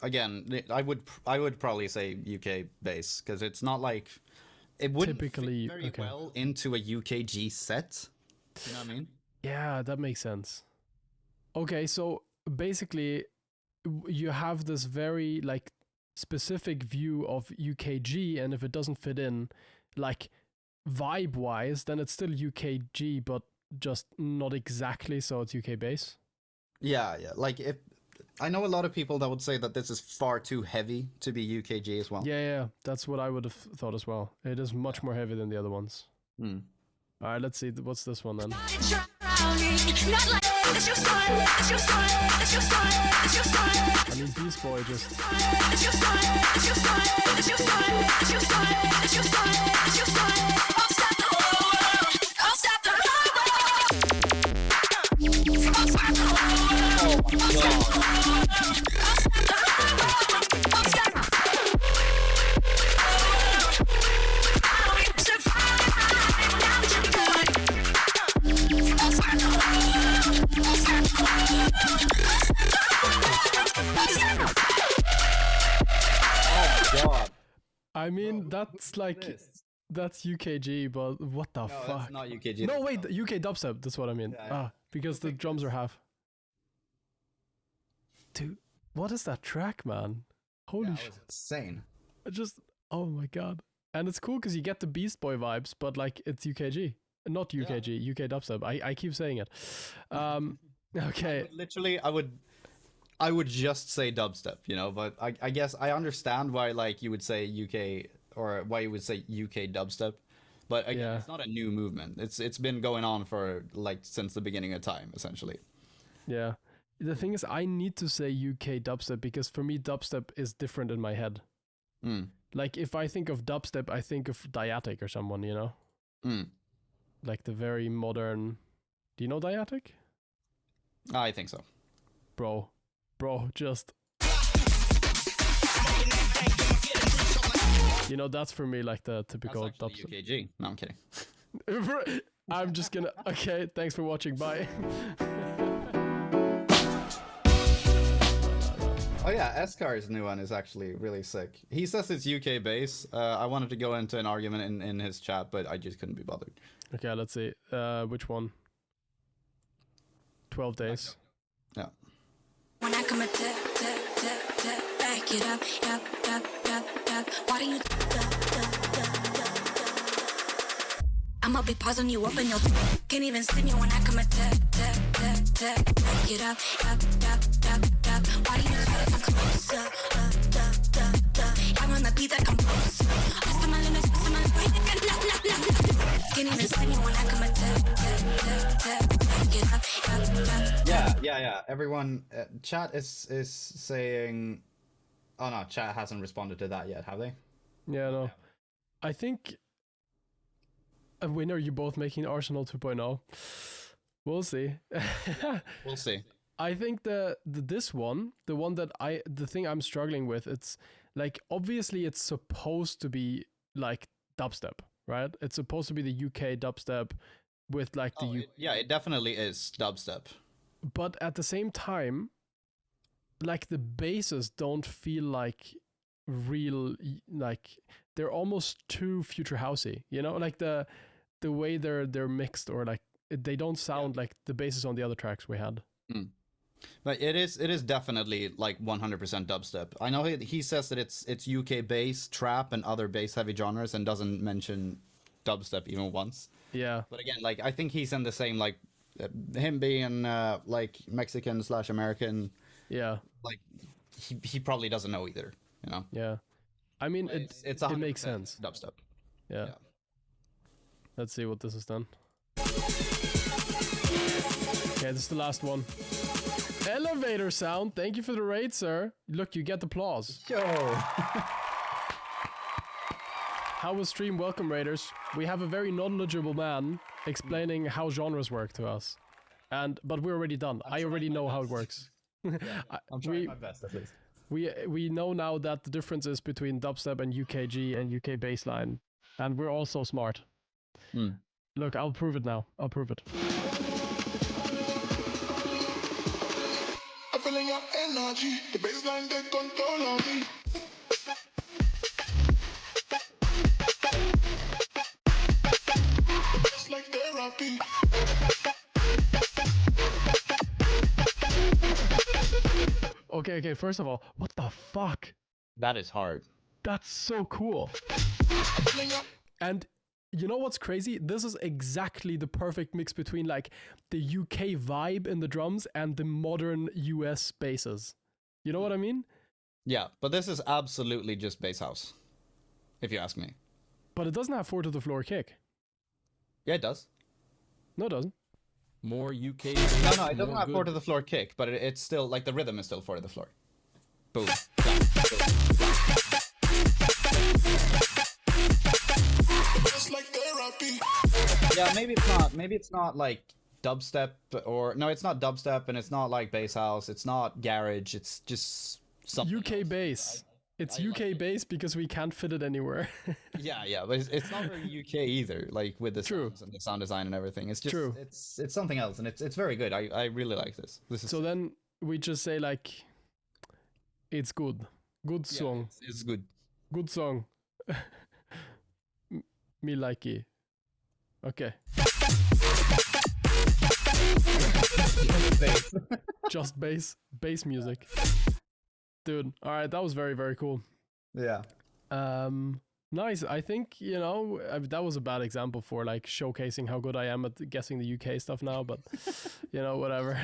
Again, I would probably say UK bass because it's not like it wouldn't Typically, fit very okay. well into a UKG set. You know what I mean? Yeah, that makes sense. Okay, so basically, you have this very like specific view of UKG, and if it doesn't fit in, like vibe-wise, then it's still UKG, but just not exactly. So it's UK bass. Yeah. Like if I know a lot of people that would say that this is far too heavy to be UKG as well. Yeah, that's what I would have thought as well. It is much more heavy than the other ones. Hmm. All right, let's see. What's this one then? I mean, Beast Boy just... God. I mean, that's like... That's UKG, but what the No, fuck? that's not UKG. No, wait, UK dubstep, that's what I mean. Yeah. Because the drums are half. Dude, what is that track, man? Holy That shit. was insane. Oh my god. And it's cool because you get the Beast Boy vibes, but like it's UKG. Not UKG, UK dubstep. I keep saying it. Okay. Literally, I would just say dubstep, you know, but I guess I understand why like you would say UK or why you would say UK dubstep. But again, Yeah. it's not a new movement. It's been going on for like since the beginning of time, essentially. Yeah. The thing is, I need to say UK dubstep because for me, dubstep is different in my head. Mm. Like if I think of dubstep, I think of Diatic or someone, you know? Mm. Like the very modern... Do you know Diatic? I think so. Bro, just... You know, that's for me like the That's typical actually dubstep. UKG. No, I'm kidding. I'm just gonna... Okay, thanks for watching, bye. Oh yeah, Escar's new one is actually really sick. He says it's UK bass. I wanted to go into an argument in his chat, but I just couldn't be bothered. Okay, let's see. Which one? 12 days. Yeah. When I come back it up. Why do you? I'ma be pausing you up and you can't even see me when I come back it up. Why do you try to come closer? I'm on the beat that come closer. Can't even see me when I come back it up. Yeah. Everyone, chat is saying. Oh no, chat hasn't responded to that yet, have they? Yeah, no. I think... When are you both making Arsenal 2.0? We'll see. We'll see. I think this one, the thing I'm struggling with, it's like, obviously it's supposed to be like dubstep, right? It's supposed to be the UK dubstep with like the... Yeah, it definitely is dubstep. But at the same time, like the basses don't feel like real, like they're almost too future housey, you know, like the way they're mixed, or like they don't sound like the basses on the other tracks we had. Mm. But it is definitely like 100% dubstep. I know he says that it's UK bass, trap, and other bass heavy genres, and doesn't mention dubstep even once. Yeah. But again, like I think he's in the same, like him being like Mexican/American. Yeah. Like he probably doesn't know either, you know. Yeah. I mean, It's it makes sense. Dubstep. Yeah. Let's see what this is done. Okay, this is the last one. Elevator sound. Thank you for the raid, sir. Look, you get applause. Yo. How was stream? Welcome, raiders. We have a very knowledgeable man explaining how genres work to us, but we're already done. I already know how it works. I'm trying my best at least. We know now that the difference is between dubstep and UKG and UK bassline, and we're all so smart. Look, I'll prove it now. I'll prove it. I'm feeling your energy. The baseline take control of me. It's like therapy. Okay, first of all, what the fuck? That is hard. That's so cool. And you know what's crazy? This is exactly the perfect mix between like the UK vibe in the drums and the modern US basses. You know what I mean? Yeah, but this is absolutely just bass house, if you ask me. But it doesn't have 4 to the floor kick. Yeah, it does. No, it doesn't. More UK. No, it doesn't have 4 to the floor kick, but it's still like the rhythm is still 4 to the floor. Boom. It's like therapy. Yeah, maybe it's not like dubstep or no, it's not dubstep and it's not like bass house, it's not garage, it's just something UK else. bass. It's I UK like bass because we can't fit it anywhere. Yeah, but it's not very UK either, like with the True. sounds and the sound design and everything. It's just True. it's something else and it's very good. I really like this. This is So then we just say like, it's good. Good yeah, song. it's good. Good song. Me like it. Okay. Just bass music. Dude, all right, that was very, very cool. Yeah. Nice. I think, that was a bad example for like showcasing how good I am at guessing the UK stuff now, but whatever.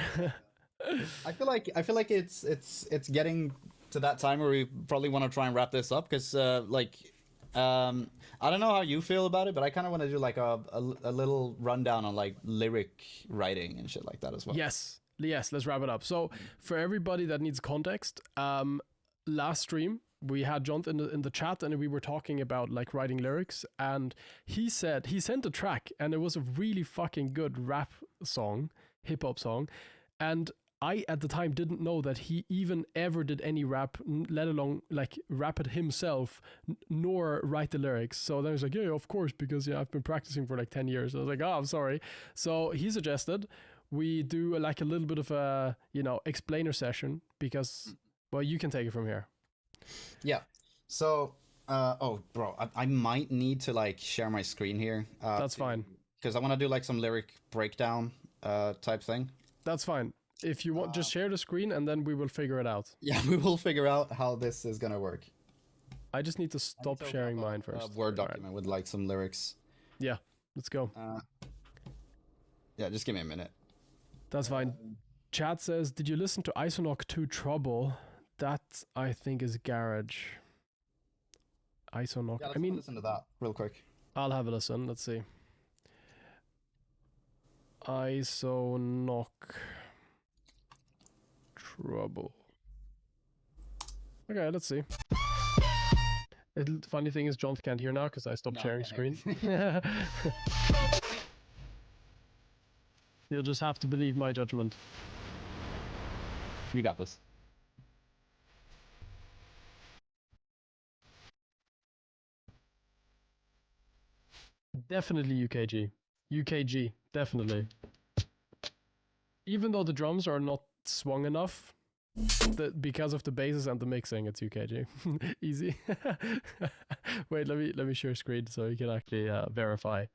I feel like it's getting to that time where we probably want to try and wrap this up because I don't know how you feel about it, but I kind of want to do like a little rundown on like lyric writing and shit like that as well. Yes, let's wrap it up. So for everybody that needs context, last stream we had Jonth in the chat and we were talking about like writing lyrics, and he said he sent a track and it was a really fucking good rap song, hip hop song, and I at the time didn't know that he even ever did any rap, let alone like rap it himself, nor write the lyrics. So then I was like, yeah, of course, because I've been practicing for like 10 years. I was like, oh, I'm sorry. So he suggested we do like a little bit of a, explainer session because, well, you can take it from here. Yeah. So, bro, I might need to like share my screen here. That's fine. Because I want to do like some lyric breakdown type thing. That's fine. If you want, just share the screen and then we will figure it out. Yeah, we will figure out how this is gonna work. I just need to stop sharing mine first. A Word document with like some lyrics. Yeah, let's go. Yeah, just give me a minute. That's fine. Chat says, did you listen to Isonok 2 Trouble? That, I think, is Garage. Isonok. Yeah, let's listen to that real quick. I'll have a listen. Let's see. Isonok Trouble. Okay, let's see. The funny thing is Jonth can't hear now because I stopped sharing screen. You'll just have to believe my judgment. You got this. Definitely UKG. UKG, definitely. Even though the drums are not swung enough, because of the basses and the mixing, it's UKG. Easy. Wait, let me share screen so you can actually verify.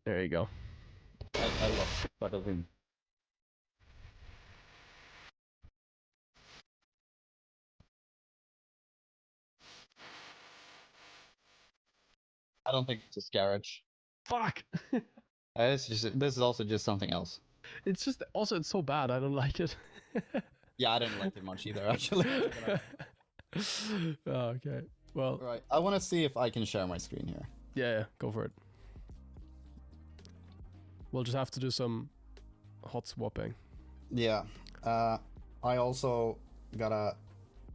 There you go. I love Butterbean. I don't think it's just garage. Fuck! This is also just something else. It's just, also it's so bad, I don't like it. Yeah, I didn't like it much either, actually. Oh, okay, well. Right, I want to see if I can share my screen here. Yeah, go for it. We'll just have to do some hot swapping. Yeah, I also gotta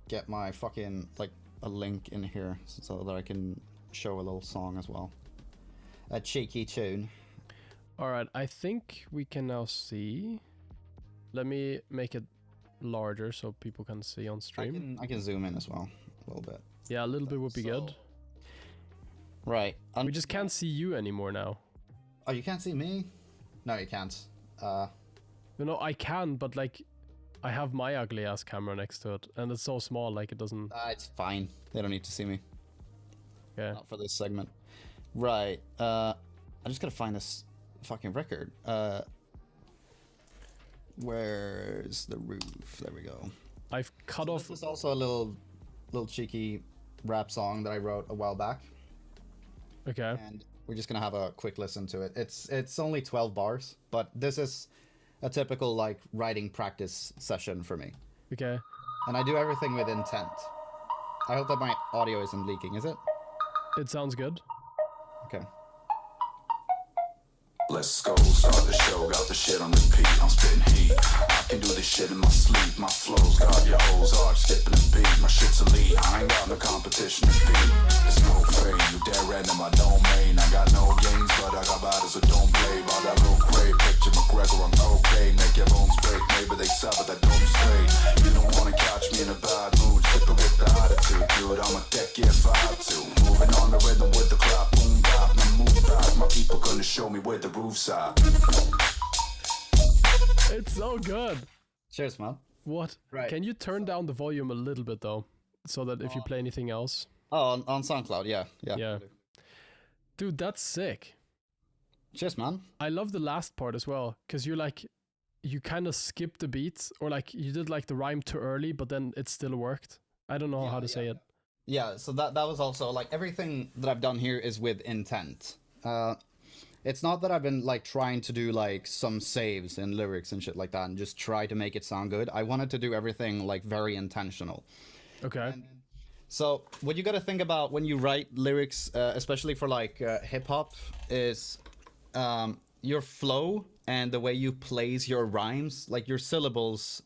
get my fucking, like, a link in here so that I can show a little song as well. A cheeky tune. Alright, I think we can now see. Let me make it larger so people can see on stream. I can zoom in as well, a little bit. Yeah, a little bit would be good. Right. We just can't see you anymore now. Oh, you can't see me? No, you can't. You know, I can, but like, I have my ugly ass camera next to it, and it's so small, like it doesn't. It's fine. They don't need to see me. Okay. Not for this segment. Right. I just gotta find this fucking record. Where's the roof? There we go. I've cut off. This is also a little cheeky rap song that I wrote a while back. Okay. And we're just gonna have a quick listen to it. It's only 12 bars, but this is a typical like writing practice session for me. Okay. And I do everything with intent. I hope that my audio isn't leaking, is it? It sounds good. Okay. Let's go, start the show, got the shit on repeat, I'm spitting heat. I can do this shit in my sleep, my flows got your hoes hard, skipping a beat, my shit's elite, I ain't got no competition to beat. There's no fame, you dead random, my domain, I got no games, but I got battles, so don't play. By that low grade, picture McGregor on cocaine, make your bones break, maybe they sell, but that don't stay. You don't wanna catch me in a bad mood, sipping with the attitude, dude, I'm a deck if I have to. Moving on the rhythm with the clap, boom bap, now move back, my people gonna show me where the roof's at. It's so good. Cheers, man. What? Right. Can you turn down the volume a little bit though, so that if you play anything else? Oh, on SoundCloud, yeah. Yeah. Dude, that's sick. Cheers, man. I love the last part as well, because you're like, you kind of skipped the beats, or like you did like the rhyme too early, but then it still worked. I don't know how to say it. Yeah, so that was also like everything that I've done here is with intent. It's not that I've been like trying to do like some saves and lyrics and shit like that and just try to make it sound good. I wanted to do everything like very intentional. Okay. So what you got to think about when you write lyrics, especially for like hip hop, is your flow and the way you place your rhymes, like your syllables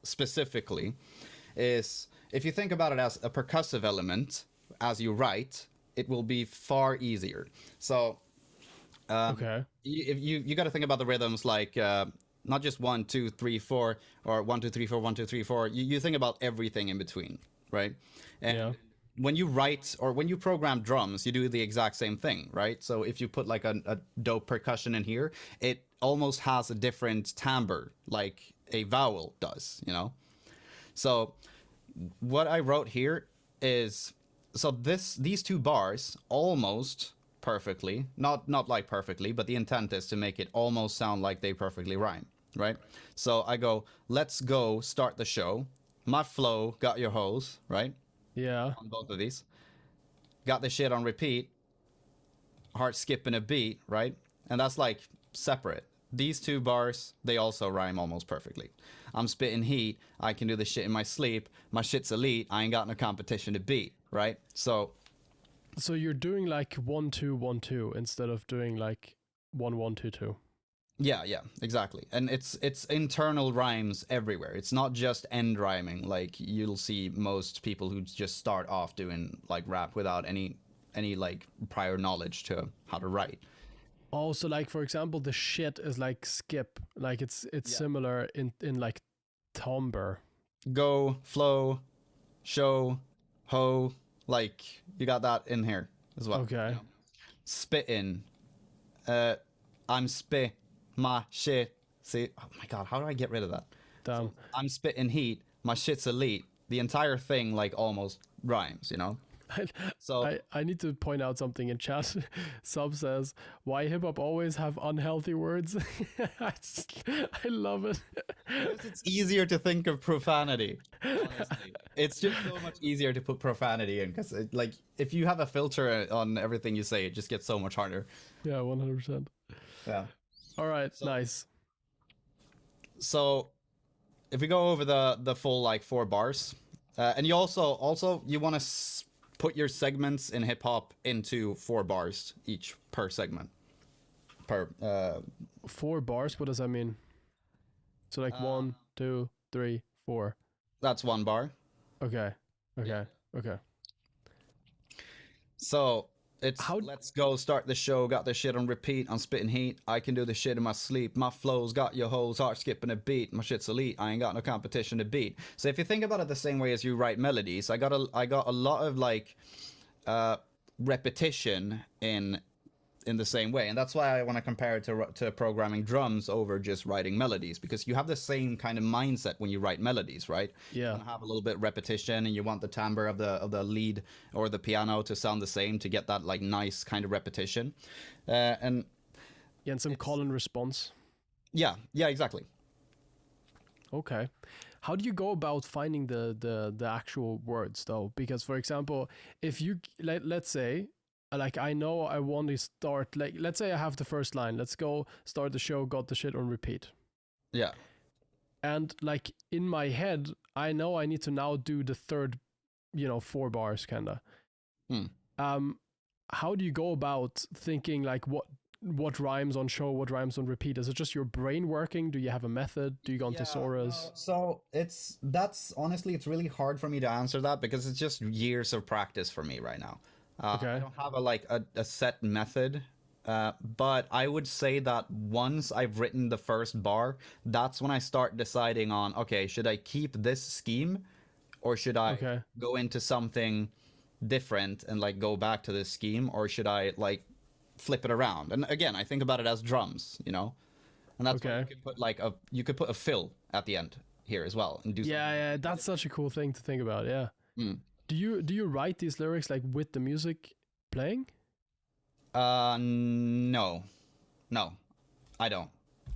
specifically, is if you think about it as a percussive element as you write, it will be far easier. So Okay. you got to think about the rhythms like not just 1 2 3 4 or 1 2 3 4 1 2 3 4. You think about everything in between, right? And when you write or when you program drums, you do the exact same thing, right? So if you put like a dope percussion in here, it almost has a different timbre, like a vowel does, you know? So what I wrote here is, so these two bars almost perfectly, not like perfectly, but the intent is to make it almost sound like they perfectly rhyme, right? So I go, let's go start the show. My flow got your hoes, right? Yeah. On both of these. Got the shit on repeat. Heart skipping a beat, right? And that's like separate. These two bars, they also rhyme almost perfectly. I'm spitting heat. I can do the shit in my sleep. My shit's elite. I ain't got no competition to beat, right? So you're doing like 1 2 1 2 instead of doing like 1 1 2 2. Yeah, exactly. And it's internal rhymes everywhere. It's not just end rhyming like you'll see most people who just start off doing like rap without any like prior knowledge to how to write. Oh, so like for example, the shit is like skip, like it's similar in like timbre. Go, flow, show, ho, like you got that in here as well. Okay. You know? Spitting. I'm spit my shit. See, oh my god, how do I get rid of that? Damn. So, I'm spitting heat. My shit's elite. The entire thing like almost rhymes, you know. So I need to point out something in chat. Sub says, "Why hip hop always have unhealthy words?" I love it. It's easier to think of profanity. Honestly, it's just so much easier to put profanity in because like if you have a filter on everything you say, it just gets so much harder. Yeah, 100%. Yeah. All right, nice. So if we go over the full like 4 bars, and you also you want to put your segments in hip hop into 4 bars each per segment. Per 4 bars. What does that mean? So like 1 2 3 4. That's 1 bar. Okay. So it's let's go start the show, got the shit on repeat, I'm spitting heat, I can do the shit in my sleep, my flows got your hoes, heart skipping a beat, my shit's elite, I ain't got no competition to beat. So if you think about it the same way as you write melodies, I got a lot of like repetition in the same way, and that's why I want to compare it to programming drums over just writing melodies, because you have the same kind of mindset when you write melodies, right? Yeah. You want to have a little bit repetition, and you want the timbre of the lead or the piano to sound the same to get that like nice kind of repetition, and some call and response. yeah, exactly. Okay. How do you go about finding the actual words though? Because for example, if you let's say, like, I know I want to start, like, let's say I have the first line, let's go start the show, got the shit on repeat. Yeah. And like in my head, I know I need to now do the third, 4 bars kinda. How do you go about thinking like what rhymes on show, what rhymes on repeat? Is it just your brain working? Do you have a method? Do you go into thesaurus? So that's honestly, it's really hard for me to answer that, because it's just years of practice for me right now. Okay. I don't have a set method, but I would say that once I've written the first bar, that's when I start deciding on, okay, should I keep this scheme, or should I go into something different and like go back to this scheme, or should I like flip it around? And again, I think about it as drums, and that's why you could put a fill at the end here as well and do something. Yeah, that's such a cool thing to think about. Yeah. Do you write these lyrics like with the music playing? No, I don't.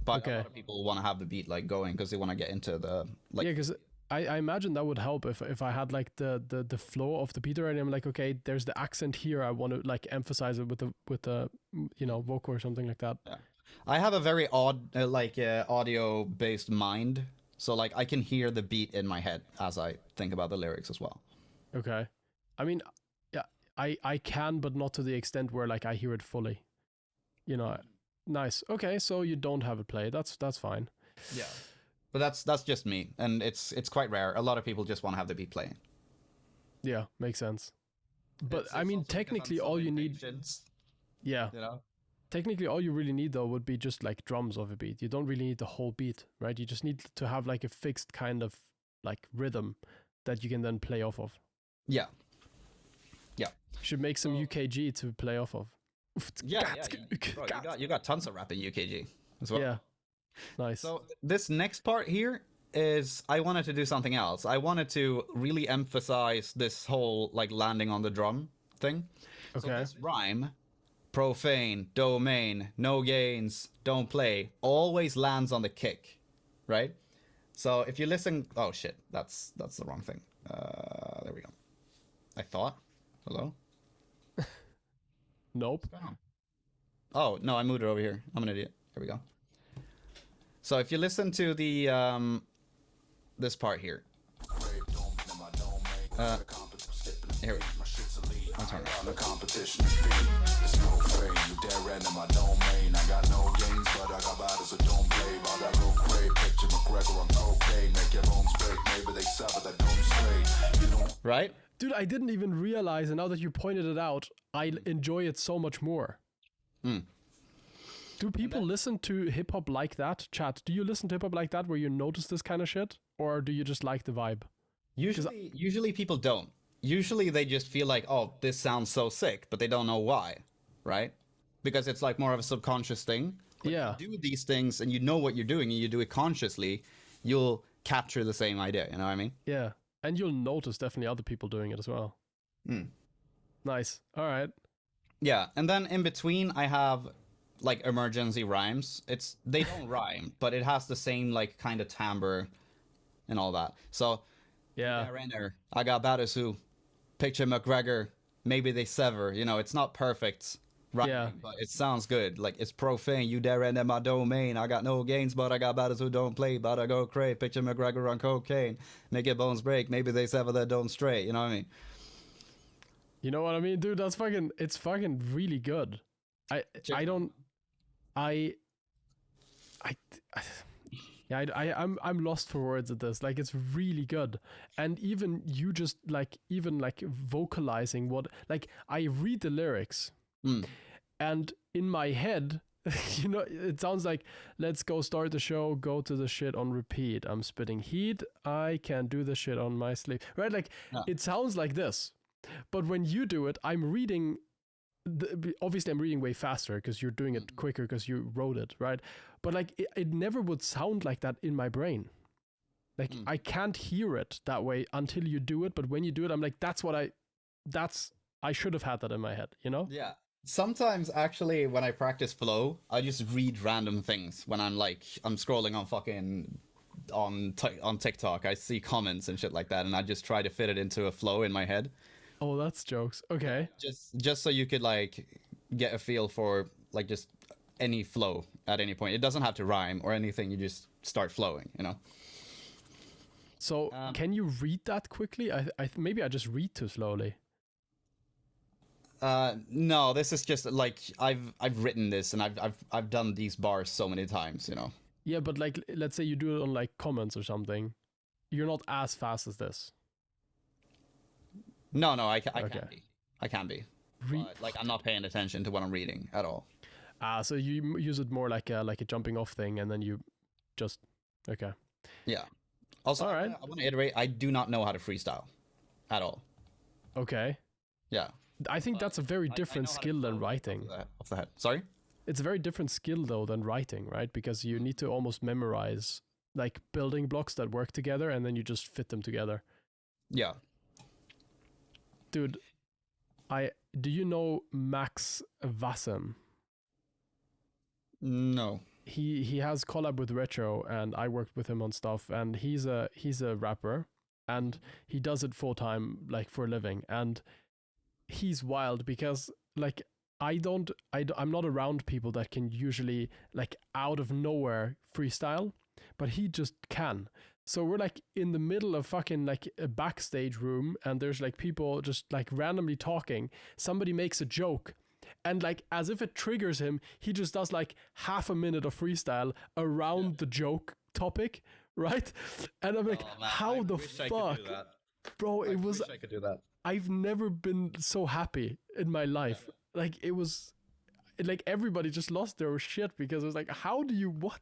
But a lot of people want to have the beat like going because they want to get into the like. Yeah, because I imagine that would help if I had like the flow of the beat already. I'm like, okay, there's the accent here. I want to like emphasize it with the vocal or something like that. Yeah. I have a very odd audio based mind, so like I can hear the beat in my head as I think about the lyrics as well. Okay. I mean, yeah, I can, but not to the extent where like I hear it fully. Nice. Okay, so you don't have it play. That's fine. Yeah. But that's just me, and it's quite rare. A lot of people just want to have the beat playing. Yeah, makes sense. But I mean, technically all you need Yeah. Technically all you really need though would be just like drums of a beat. You don't really need the whole beat, right? You just need to have like a fixed kind of like rhythm that you can then play off of. Yeah. Should make some UKG to play off of. Yeah. Bro, you got tons of rap in UKG as well. Yeah. Nice. So this next part here is I wanted to do something else. I wanted to really emphasize this whole like landing on the drum thing. Okay. So this rhyme, profane, domain, no gains, don't play, always lands on the kick, right? So if you listen, oh shit, that's the wrong thing. There we go. I thought. Hello? Nope. Oh no, I moved it over here. I'm an idiot. Here we go. So if you listen to the this part here. Here we go. I'll turn it on. The competition it's no fame. You dare random my domain. I got no gains, but I got battles, so don't play. By that real crave, picture McGregor on cocaine. Make your bones break, maybe they sever that don't stray. You know, right? Dude, I didn't even realize, and now that you pointed it out, I enjoy it so much more. Do people listen to hip hop like that? Chat, do you listen to hip hop like that where you notice this kind of shit? Or do you just like the vibe? Usually people don't. Usually they just feel like, oh, this sounds so sick, but they don't know why, right? Because it's like more of a subconscious thing. When you do these things and you know what you're doing and you do it consciously, you'll capture the same idea, you know what I mean? Yeah, and you'll notice definitely other people doing it as well. Nice, all right. Yeah, and then in between I have like emergency rhymes. They don't rhyme, but it has the same like kind of timbre and all that. So I got batters who picture McGregor, maybe they sever. It's not perfect rhyming, but it sounds good. Like it's profane. You dare enter my domain. I got no gains, but I got batters who don't play. But I go cray. Picture McGregor on cocaine. Make your bones break. Maybe they sever that don't stray. You know what I mean? You know what I mean, dude? It's fucking really good. I'm lost for words at this. Like it's really good, and even you just like vocalizing what, like I read the lyrics, and in my head, it sounds like let's go start the show, go to the shit on repeat. I'm spitting heat. I can do the shit on my sleep. Right? Like it sounds like this, but when you do it, I'm reading obviously I'm reading way faster because you're doing it quicker because you wrote it, right? But like it never would sound like that in my brain. Like I can't hear it that way until you do it, but when you do it, I'm like, I should have had that in my head, you know? Yeah. Sometimes actually when I practice flow, I just read random things when I'm scrolling on fucking on TikTok. I see comments and shit like that, and I just try to fit it into a flow in my head. Oh, that's jokes. Okay. Just so you could like get a feel for like just any flow at any point. It doesn't have to rhyme or anything. You just start flowing, you know. So can you read that quickly? Maybe I just read too slowly. No, this is just like I've written this and I've done these bars so many times, you know. Yeah, but like let's say you do it on like comments or something, you're not as fast as this. No, I can be. But, like I'm not paying attention to what I'm reading at all. So you use it more like a jumping off thing, and then you just okay. Yeah. Also, all right. I want to iterate. I do not know how to freestyle, at all. Okay. Yeah. I think that's a very different skill than writing. Off the head. Sorry? It's a very different skill though than writing, right? Because you need to almost memorize like building blocks that work together, and then you just fit them together. Yeah. Dude, do you know Max Vassem? No. He has collab with Retro, and I worked with him on stuff, and he's a rapper, and he does it full time, like for a living, and he's wild because like I'm not around people that can usually like out of nowhere freestyle, but he just can. So we're like in the middle of fucking like a backstage room, and there's like people just like randomly talking. Somebody makes a joke, and like as if it triggers him, he just does like half a minute of freestyle around the joke topic, right? And I'm like, how the fuck, bro? It was. I could do that. I've never been so happy in my life. Like it was, like everybody just lost their shit because it was like, how do you what?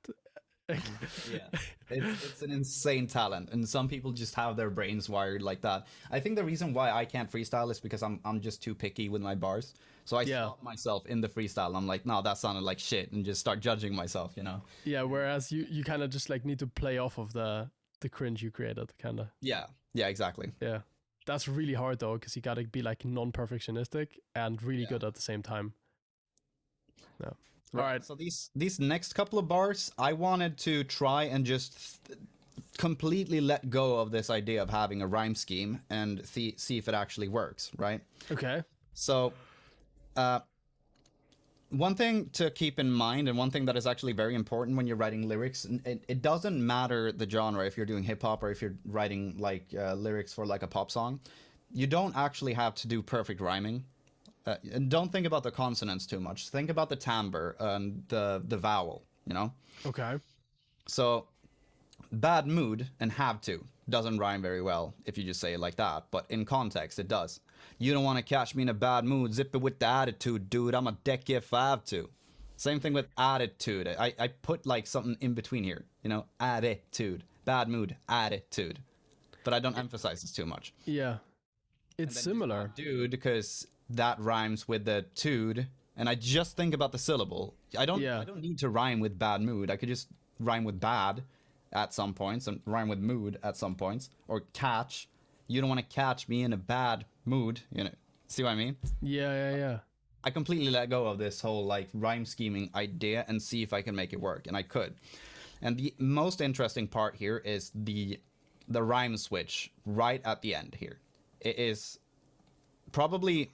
Yeah, it's an insane talent, and some people just have their brains wired like that. I think the reason why I can't freestyle is because I'm just too picky with my bars. So I stop myself in the freestyle. I'm like, no, that sounded like shit, and just start judging myself, you know? Yeah, whereas you kind of just like need to play off of the cringe you created, kind of. Yeah, exactly. Yeah, that's really hard though, because you gotta be like non-perfectionistic and really good at the same time. No. All right. So these next couple of bars, I wanted to try and just completely let go of this idea of having a rhyme scheme and see if it actually works, right? Okay. So, one thing to keep in mind, and one thing that is actually very important when you're writing lyrics, it doesn't matter the genre, if you're doing hip hop or if you're writing like lyrics for like a pop song, you don't actually have to do perfect rhyming. And don't think about the consonants too much. Think about the timbre and the vowel, you know? Okay. So, bad mood and have to doesn't rhyme very well if you just say it like that, but in context, it does. You don't want to catch me in a bad mood, zip it with the attitude, dude. I'm a deck if I have to. Same thing with attitude. I put like something in between here, you know? Attitude. Bad mood, attitude. But I don't emphasize this too much. Yeah. It's similar. Dude, because that rhymes with the tude, and I just think about the syllable. I don't need to rhyme with bad mood. I could just rhyme with bad at some points and rhyme with mood at some points, or catch. You don't want to catch me in a bad mood, you know. See what I mean? Yeah. I completely let go of this whole like rhyme scheming idea and see if I can make it work, and I could. And the most interesting part here is the rhyme switch right at the end here. It is probably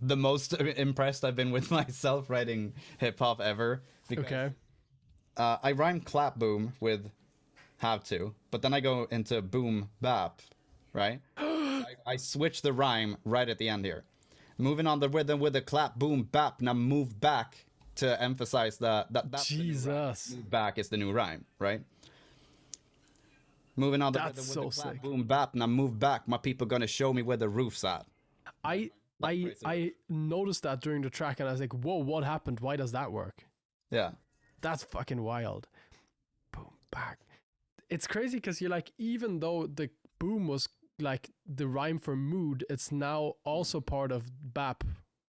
the most impressed I've been with myself writing hip hop ever. Okay. I rhyme clap boom with have to, but then I go into boom bap, right? I switch the rhyme right at the end here. Moving on the rhythm with the clap boom bap. Now move back to emphasize that's Jesus. Move back is the new rhyme, right? Moving on the That's rhythm so with the clap sick. boom bap. Now move back. My people gonna show me where the roof's at. I noticed that during the track, and I was like, whoa, what happened? Why does that work? Yeah. That's fucking wild. Boom, back. It's crazy because you're like, even though the boom was like the rhyme for mood, it's now also part of bap,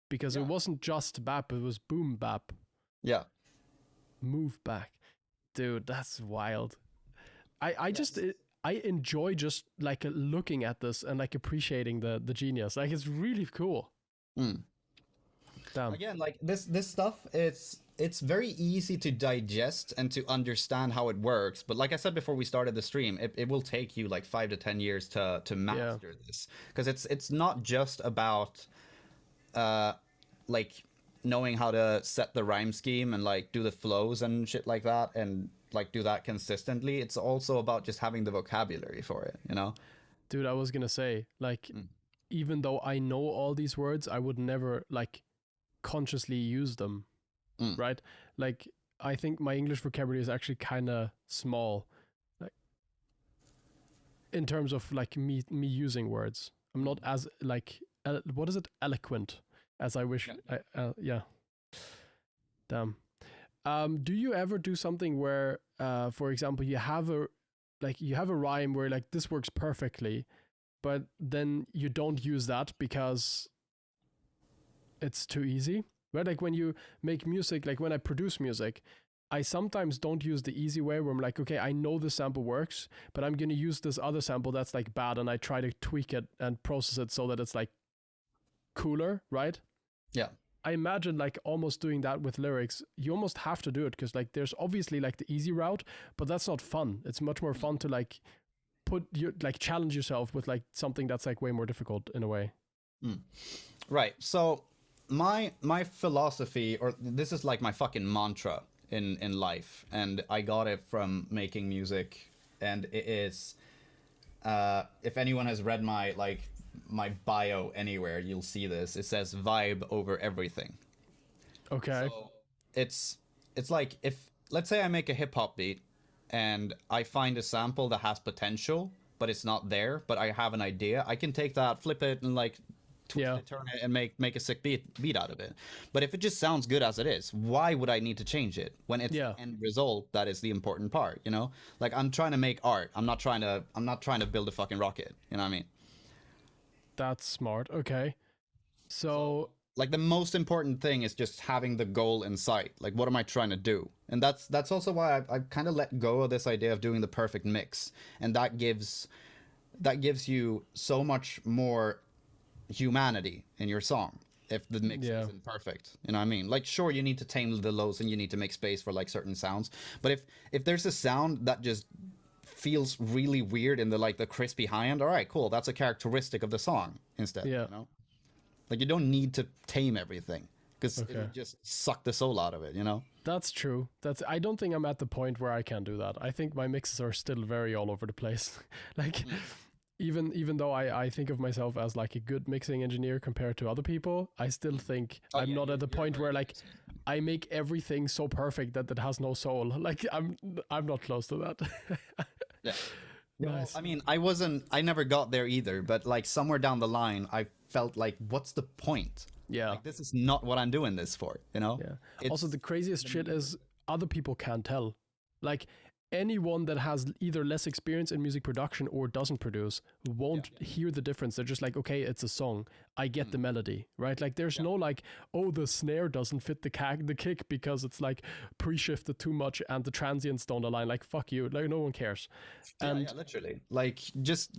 because it wasn't just bap, it was boom bap. Yeah. Move back. Dude, that's wild. I just I enjoy just like looking at this and like appreciating the genius. Like it's really cool. Damn. Again, like this stuff, it's very easy to digest and to understand how it works. But like I said before we started the stream, it will take you like 5 to 10 years to master this, because it's not just about like knowing how to set the rhyme scheme and like do the flows and shit like that, and like do that consistently. It's also about just having the vocabulary for it, you know? Dude, I was gonna say, like, even though I know all these words, I would never like consciously use them, right? Like, I think my English vocabulary is actually kind of small, like in terms of like me using words. I'm not as like what is it, eloquent as I wish. Yeah. Damn. Do you ever do something where, for example, you have a rhyme where like this works perfectly, but then you don't use that because it's too easy, right? Like when you make music, like when I produce music, I sometimes don't use the easy way where I'm like, okay, I know this sample works, but I'm going to use this other sample that's like bad, and I try to tweak it and process it so that it's like cooler, right? Yeah. I imagine like almost doing that with lyrics. You almost have to do it because like there's obviously like the easy route, but that's not fun. It's much more fun to like challenge yourself with like something that's like way more difficult in a way. Right. So my philosophy, or this is like my fucking mantra in life, and I got it from making music, and it is if anyone has read my bio anywhere, you'll see this. It says vibe over everything. Okay. So it's like, if let's say I make a hip hop beat and I find a sample that has potential, but it's not there, but I have an idea, I can take that, flip it, and like twist it, turn it, and make a sick beat out of it. But if it just sounds good as it is, why would I need to change it when it's the end result that is the important part, you know? Like, I'm trying to make art. I'm not trying to build a fucking rocket, you know what I mean? That's smart. Okay. So like the most important thing is just having the goal in sight. Like, what am I trying to do? And that's also why I've kind of let go of this idea of doing the perfect mix. And that gives you so much more humanity in your song if the mix isn't perfect. You know what I mean? Like, sure, you need to tame the lows and you need to make space for like certain sounds. But if there's a sound that just feels really weird in the crispy high end, all right, cool, that's a characteristic of the song instead. You know, like, you don't need to tame everything because it would just suck the soul out of it, you know? That's true. I don't think I'm at the point where I can do that. I think my mixes are still very all over the place. Like even though I think of myself as like a good mixing engineer compared to other people, I still think I'm not at the point where like I make everything so perfect that it has no soul. Like I'm not close to that. Yeah. Nice. Well, I mean, I never got there either, but like somewhere down the line, I felt like, what's the point? Yeah. Like, this is not what I'm doing this for, you know? Yeah. Also, the craziest shit is other people can't tell. Like, anyone that has either less experience in music production or doesn't produce won't hear the difference. They're just like, okay, it's a song. I get the melody, right? Like, there's no like, oh, the snare doesn't fit the kick because it's like pre-shifted too much and the transients don't align. Like, fuck you. Like, no one cares. And yeah, literally. Like, just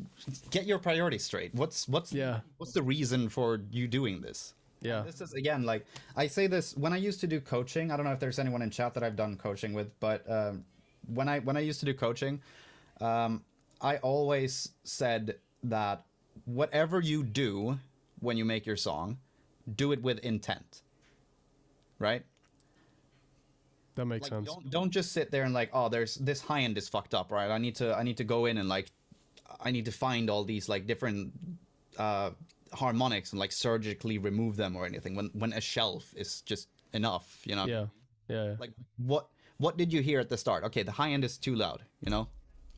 get your priorities straight. What's the reason for you doing this? Yeah. And this is, again, like, I say this when I used to do coaching. I don't know if there's anyone in chat that I've done coaching with, but when I used to do coaching, I always said that whatever you do when you make your song, do it with intent. Right? That makes sense. Don't just sit there and like, oh, there's this high end is fucked up, right? I need to go in and like, I need to find all these like different harmonics and like surgically remove them or anything when a shelf is just enough, you know? Yeah. Like, what did you hear at the start? Okay, the high end is too loud, you know?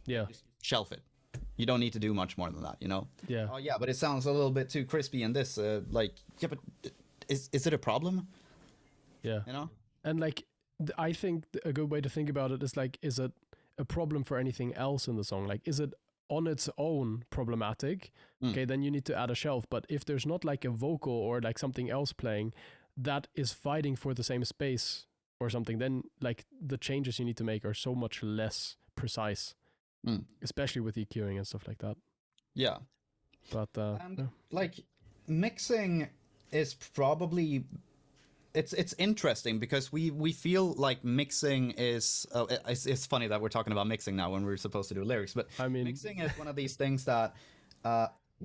Yeah. Just shelf it. You don't need to do much more than that, you know? Yeah. Oh yeah, but it sounds a little bit too crispy in this. Like, yeah, but is it a problem? Yeah. You know? And like, I think a good way to think about it is like, is it a problem for anything else in the song? Like, is it on its own problematic, okay, then you need to add a shelf. But if there's not like a vocal or like something else playing that is fighting for the same space or something, then like the changes you need to make are so much less precise, especially with EQing and stuff like that. Yeah. But and like mixing is probably it's interesting because we feel like mixing is it's funny that we're talking about mixing now when we're supposed to do lyrics, but I mean, mixing is one of these things that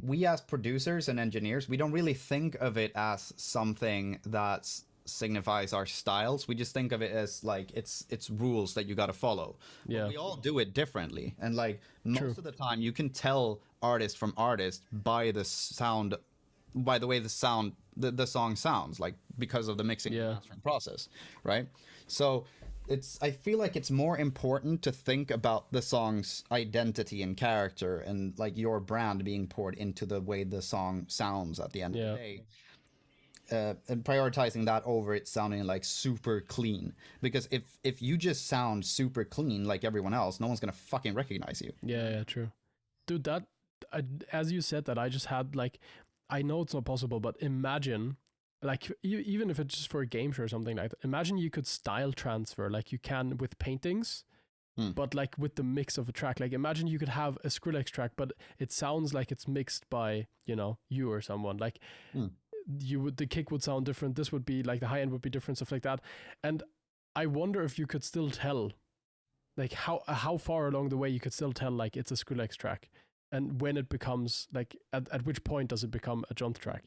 we as producers and engineers, we don't really think of it as something that signifies our styles. We just think of it as like it's rules that you got to follow. Yeah. But we all do it differently, and like most True. of the time you can tell artist from artist by the sound, by the way the song sounds, like because of the mixing and mastering process, right? So I feel like it's more important to think about the song's identity and character and like your brand being poured into the way the song sounds at the end of the day. And prioritizing that over it sounding like super clean, because if you just sound super clean like everyone else, no one's gonna fucking recognize you. Yeah, true, dude. That as you said that, I just had like, I know it's not possible, but imagine like even if it's just for a game show or something like that, imagine you could style transfer like you can with paintings, but like with the mix of a track. Like imagine you could have a Skrillex track, but it sounds like it's mixed by you or someone. Like the kick would sound different. This would be like the high end would be different, stuff like that. And I wonder if you could still tell, like how far along the way you could still tell like it's a Skrillex track, and when it becomes like at which point does it become a Jonth track?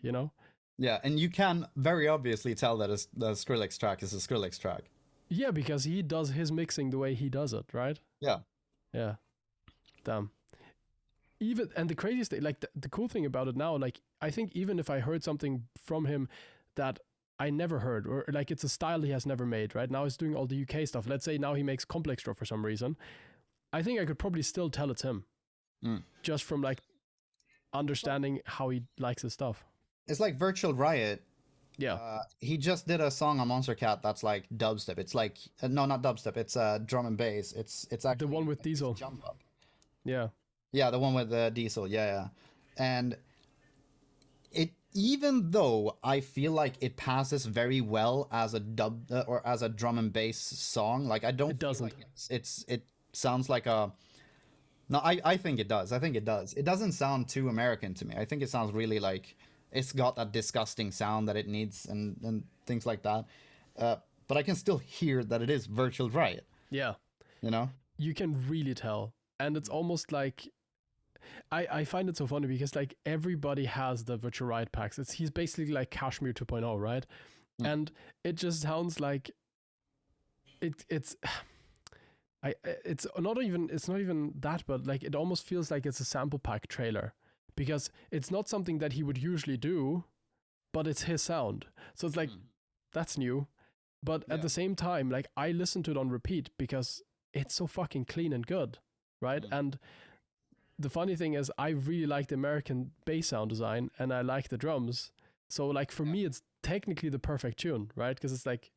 Yeah, and you can very obviously tell that the Skrillex track is a Skrillex track. Yeah, because he does his mixing the way he does it, right? Yeah. Yeah. Damn. Even, and the craziest thing, like the cool thing about it now, like I think even if I heard something from him that I never heard, or like it's a style he has never made, right? Now he's doing all the UK stuff. Let's say now he makes complex draw for some reason. I think I could probably still tell it's him. Just from like understanding how he likes his stuff. It's like Virtual Riot. Yeah. He just did a song on Monster Cat that's like dubstep. It's like no, not dubstep. It's drum and bass. It's actually the one with Diesel. Jump Up. Yeah. Yeah, the one with Diesel. Yeah. And it, even though I feel like it passes very well as a dub or as a drum and bass song, like I don't. It doesn't. Feel like it sounds like a. No, I think it does. I think it does. It doesn't sound too American to me. I think it sounds really like it's got that disgusting sound that it needs and things like that. But I can still hear that it is Virtual Riot. Yeah. You can really tell. And it's almost like I find it so funny because like everybody has the Virtual Riot packs. He's basically like Kashmir 2.0, right? And it just sounds like it's not even that, but like it almost feels like it's a sample pack trailer, because it's not something that he would usually do, but it's his sound. So it's like that's new. But at the same time, like I listen to it on repeat because it's so fucking clean and good, right? And the funny thing is I really like the American bass sound design and I like the drums. So like for me it's technically the perfect tune, right? Because it's like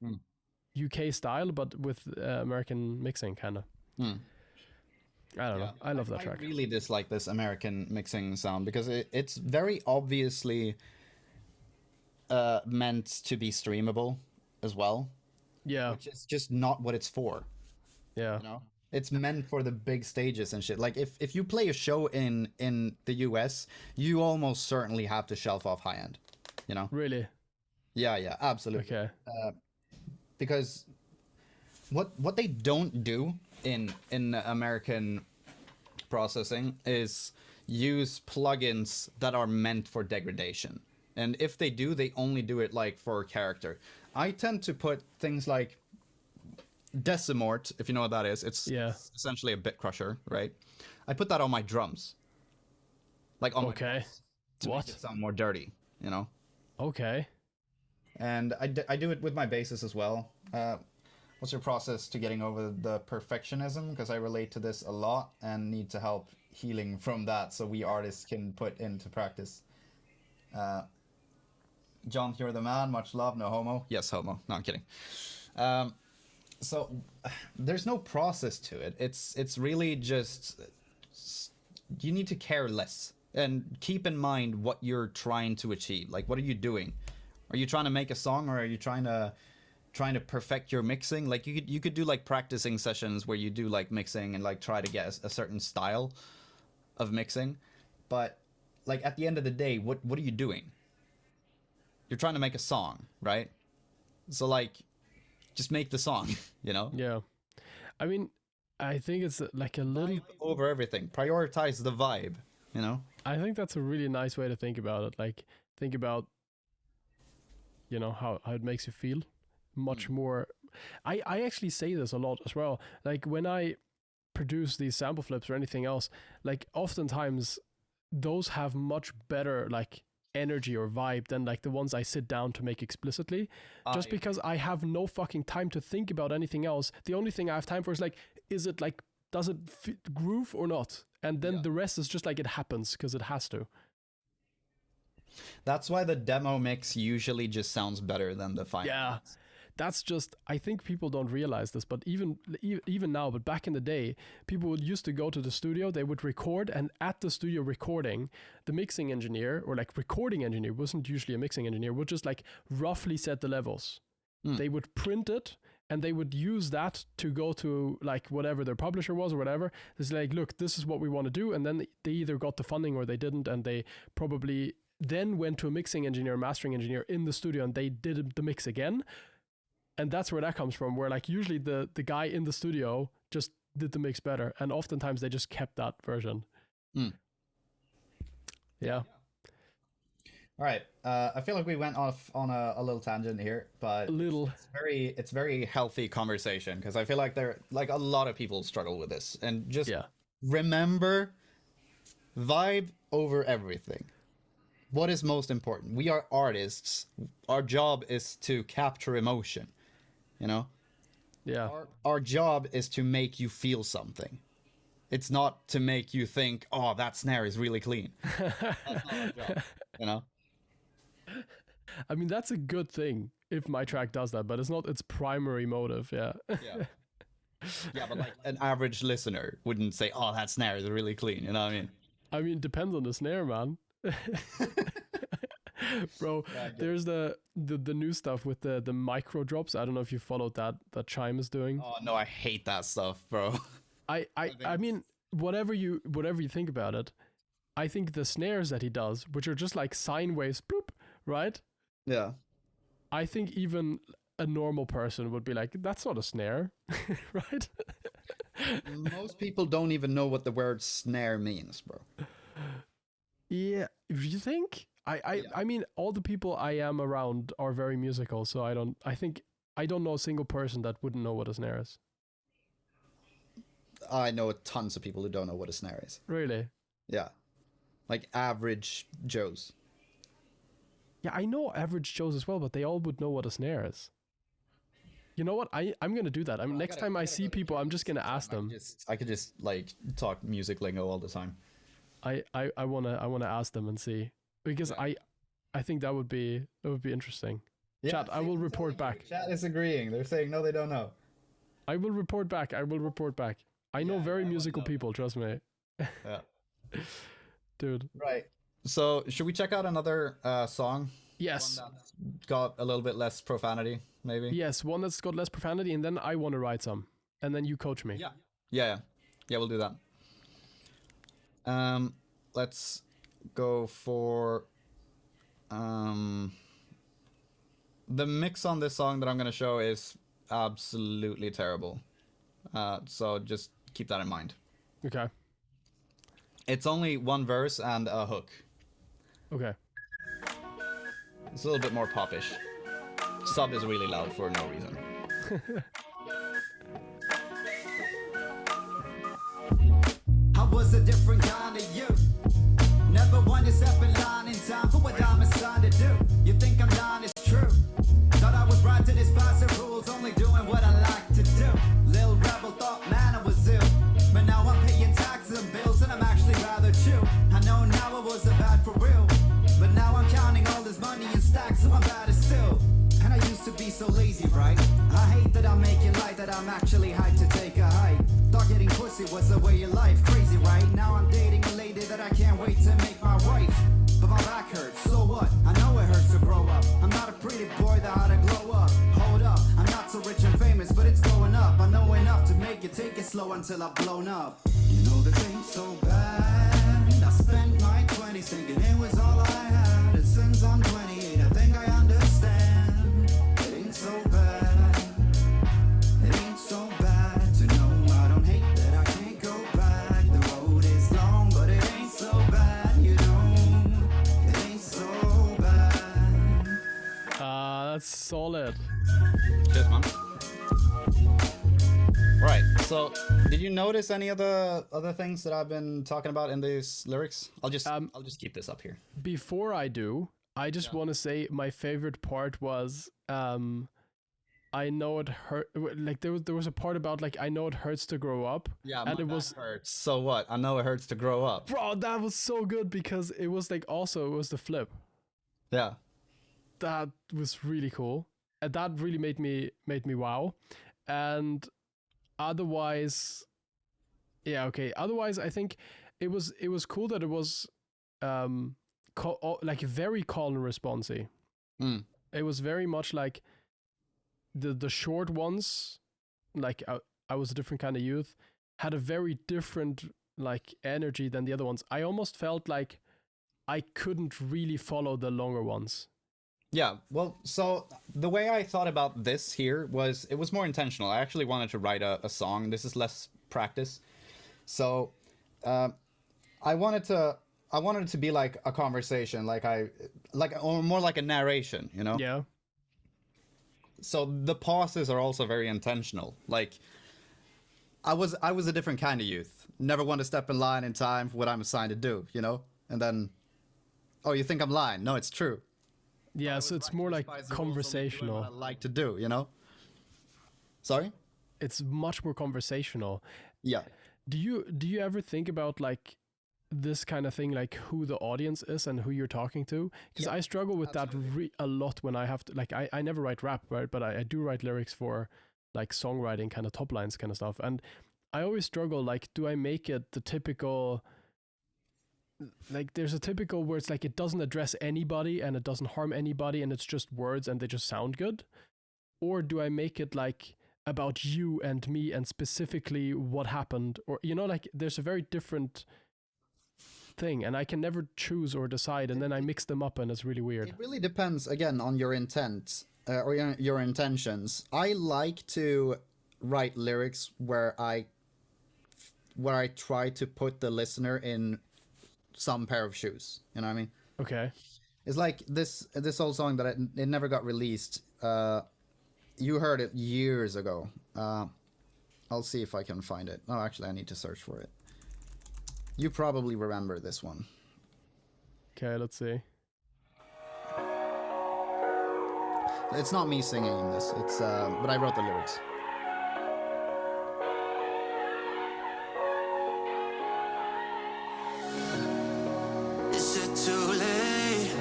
UK style but with American mixing kind of. I don't know. I love that track. I really dislike this American mixing sound because it's very obviously meant to be streamable as well. Yeah. Which is just not what it's for. Yeah. It's meant for the big stages and shit. Like if you play a show in the US, you almost certainly have to shelf off high end. Really? Yeah, absolutely. Okay. Because what they don't do in American processing is use plugins that are meant for degradation. And if they do, they only do it like for character. I tend to put things like Decimort, if you know what that is. It's essentially a bit crusher, right? I put that on my drums. Like on my drums to make it sound more dirty, Okay. And I do it with my basses as well. What's your process to getting over the perfectionism? Because I relate to this a lot and need to help healing from that so we artists can put into practice. Jonth, you're the man. Much love. No homo. Yes, homo. No, I'm kidding. So there's no process to it. It's really just care less and keep in mind what you're trying to achieve. Like, what are you doing? Are you trying to make a song, or are you trying to perfect your mixing? Like, you could do like practicing sessions where you do like mixing and like try to get a certain style of mixing, but like at the end of the day, what are you doing? You're trying to make a song, right? So like, just make the song, you know? Yeah. I mean, I think it's like a little Vibe over everything. Prioritize the vibe, you know? I think that's a really nice way to think about it. Like, think about, you know, how it makes you feel much more. I actually say this a lot as well. Like, when I produce these sample flips or anything else, like, oftentimes those have much better, like, energy or vibe than like the ones I sit down to make explicitly, just because I have no fucking time to think about anything else. The only thing I have time for is like, is it like, does it groove or not? And then the rest is just like, it happens because it has to. That's why the demo mix usually just sounds better than the final. Yeah. Mix. That's just, I think people don't realize this, but even now, but back in the day, people would used to go to the studio, they would record, and at the studio recording, the mixing engineer or like recording engineer, wasn't usually a mixing engineer, would just like roughly set the levels. They would print it and they would use that to go to like whatever their publisher was or whatever. It's like, look, this is what we want to do. And then they either got the funding or they didn't, and they probably then went to a mixing engineer, mastering engineer in the studio, and they did the mix again. And that's where that comes from, where like usually the guy in the studio just did the mix better. And oftentimes they just kept that version. Yeah. All right. I feel like we went off on a little tangent here, but it's very healthy conversation, because I feel like a lot of people struggle with this. And just remember, vibe over everything. What is most important? We are artists. Our job is to capture emotion. You know? Yeah. Our job is to make you feel something. It's not to make you think, oh, that snare is really clean. That's not our job, you know? I mean, that's a good thing if my track does that, but it's not its primary motive. Yeah. Yeah, but like an average listener wouldn't say, oh, that snare is really clean. You know what I mean? I mean, depends on the snare, man. Bro, there's the new stuff with the micro drops. I don't know if you followed that Chime is doing. Oh no, I hate that stuff, bro. I mean, whatever you think about it, I think the snares that he does, which are just like sine waves, bloop, right? Yeah. I think even a normal person would be like, that's not a snare, right? Most people don't even know what the word snare means, bro. Yeah, you think? I mean, all the people I am around are very musical, so I don't know a single person that wouldn't know what a snare is. I know tons of people who don't know what a snare is. Really? Yeah. Like average Joes. Yeah, I know average Joes as well, but they all would know what a snare is. You know what? I'm gonna do that. Next time I see people, I'm just gonna ask them. I could just like talk music lingo all the time. I wanna ask them and see, because I think that would be interesting. Yeah, Chat, I will report back. Chat is agreeing. They're saying no, they don't know. I will report back. I know very musical people. Trust me. Yeah. Dude. Right. So should we check out another song? Yes. One that's got a little bit less profanity, maybe. Yes, one that's got less profanity, and then I want to write some, and then you coach me. Yeah. We'll do that. Let's go for the mix on this song that I'm gonna show is absolutely terrible. So just keep that in mind. Okay. It's only one verse and a hook. Okay. It's a little bit more popish. Sub is really loud for no reason. I was a different kind of you. Never one to step in line in time for what I'm assigned to do. You think I'm lying, it's true. Thought I was right to despise the rules, only doing what I like to do. Lil rebel thought man I was ill, but now I'm paying taxes and bills and I'm actually rather chill. I know now I was a bad for real, but now I'm counting all this money in stacks, so I'm bad still. And I used to be so lazy, right? I hate that I'm making light that I'm actually hyped to take a hike. Dark getting pussy was the way of life. Crazy, right? Now I'm dating a lady that I can't wait to make my wife. But my back hurts, so what? I know it hurts to grow up. I'm not a pretty boy that ought to glow up. Hold up, I'm not so rich and famous, but it's going up. I know enough to make it, take it slow until I've blown up. You know this ain't so bad. I spent my 20s thinking it was all I had. And since I'm 28, I think I understand. It ain't so bad. It ain't so bad to know I don't hate that I can't go back. The road is long, but it ain't so bad, you know. It ain't so bad. That's solid. Cheers, man. Right. So, did you notice any of the other things that I've been talking about in these lyrics? I'll just keep this up here. Before I do, I just want to say my favorite part was I know it hurt. Like there was a part about like I know it hurts to grow up. Yeah, and it was hurts. So what? I know it hurts to grow up. Bro, that was so good because it was like also it was the flip. Yeah. That was really cool. And that really made me wow. And otherwise, yeah, okay. Otherwise, I think it was cool that it was like very call and responsey. It was very much like the short ones, like I was a different kind of youth, had a very different like energy than the other ones. I almost felt like I couldn't really follow the longer ones. Yeah, well, so the way I thought about this here was it was more intentional. I actually wanted to write a song. This is less practice. So I wanted it to be like a conversation, or more like a narration, you know? Yeah. So the pauses are also very intentional. Like I was a different kind of youth. Never want to step in line in time for what I'm assigned to do, you know? And then, oh, you think I'm lying? No, it's true. Yeah, so it's more like conversational. What I like to do, you know? Sorry? It's much more conversational. Yeah. Do you ever think about like this kind of thing, like who the audience is and who you're talking to? Because I struggle with that a lot when I have to, like, I never write rap, right? But I do write lyrics for like songwriting, kind of top lines kind of stuff. And I always struggle, like, do I make it the typical, like there's a typical where it's like it doesn't address anybody and it doesn't harm anybody and it's just words and they just sound good? Or do I make it like about you and me and specifically what happened? Or, you know, like there's a very different thing and I can never choose or decide, and then I mix them up and it's really weird. It really depends, again, on your intent or your intentions. I like to write lyrics where I try to put the listener in some pair of shoes, you know what I mean? Okay. It's like this old song that it never got released. You heard it years ago. I'll see if I can find it. Oh, actually, I need to search for it. You probably remember this one. Okay, let's see. It's not me singing this. It's but I wrote the lyrics. Is it too late?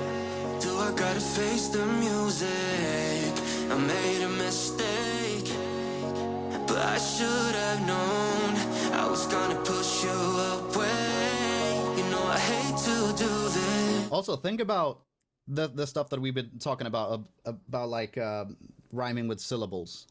Do I gotta face the music? I made a mistake, but I should have known I was gonna push you away. You know I hate to do this. Also, think about the stuff that we've been talking about like rhyming with syllables.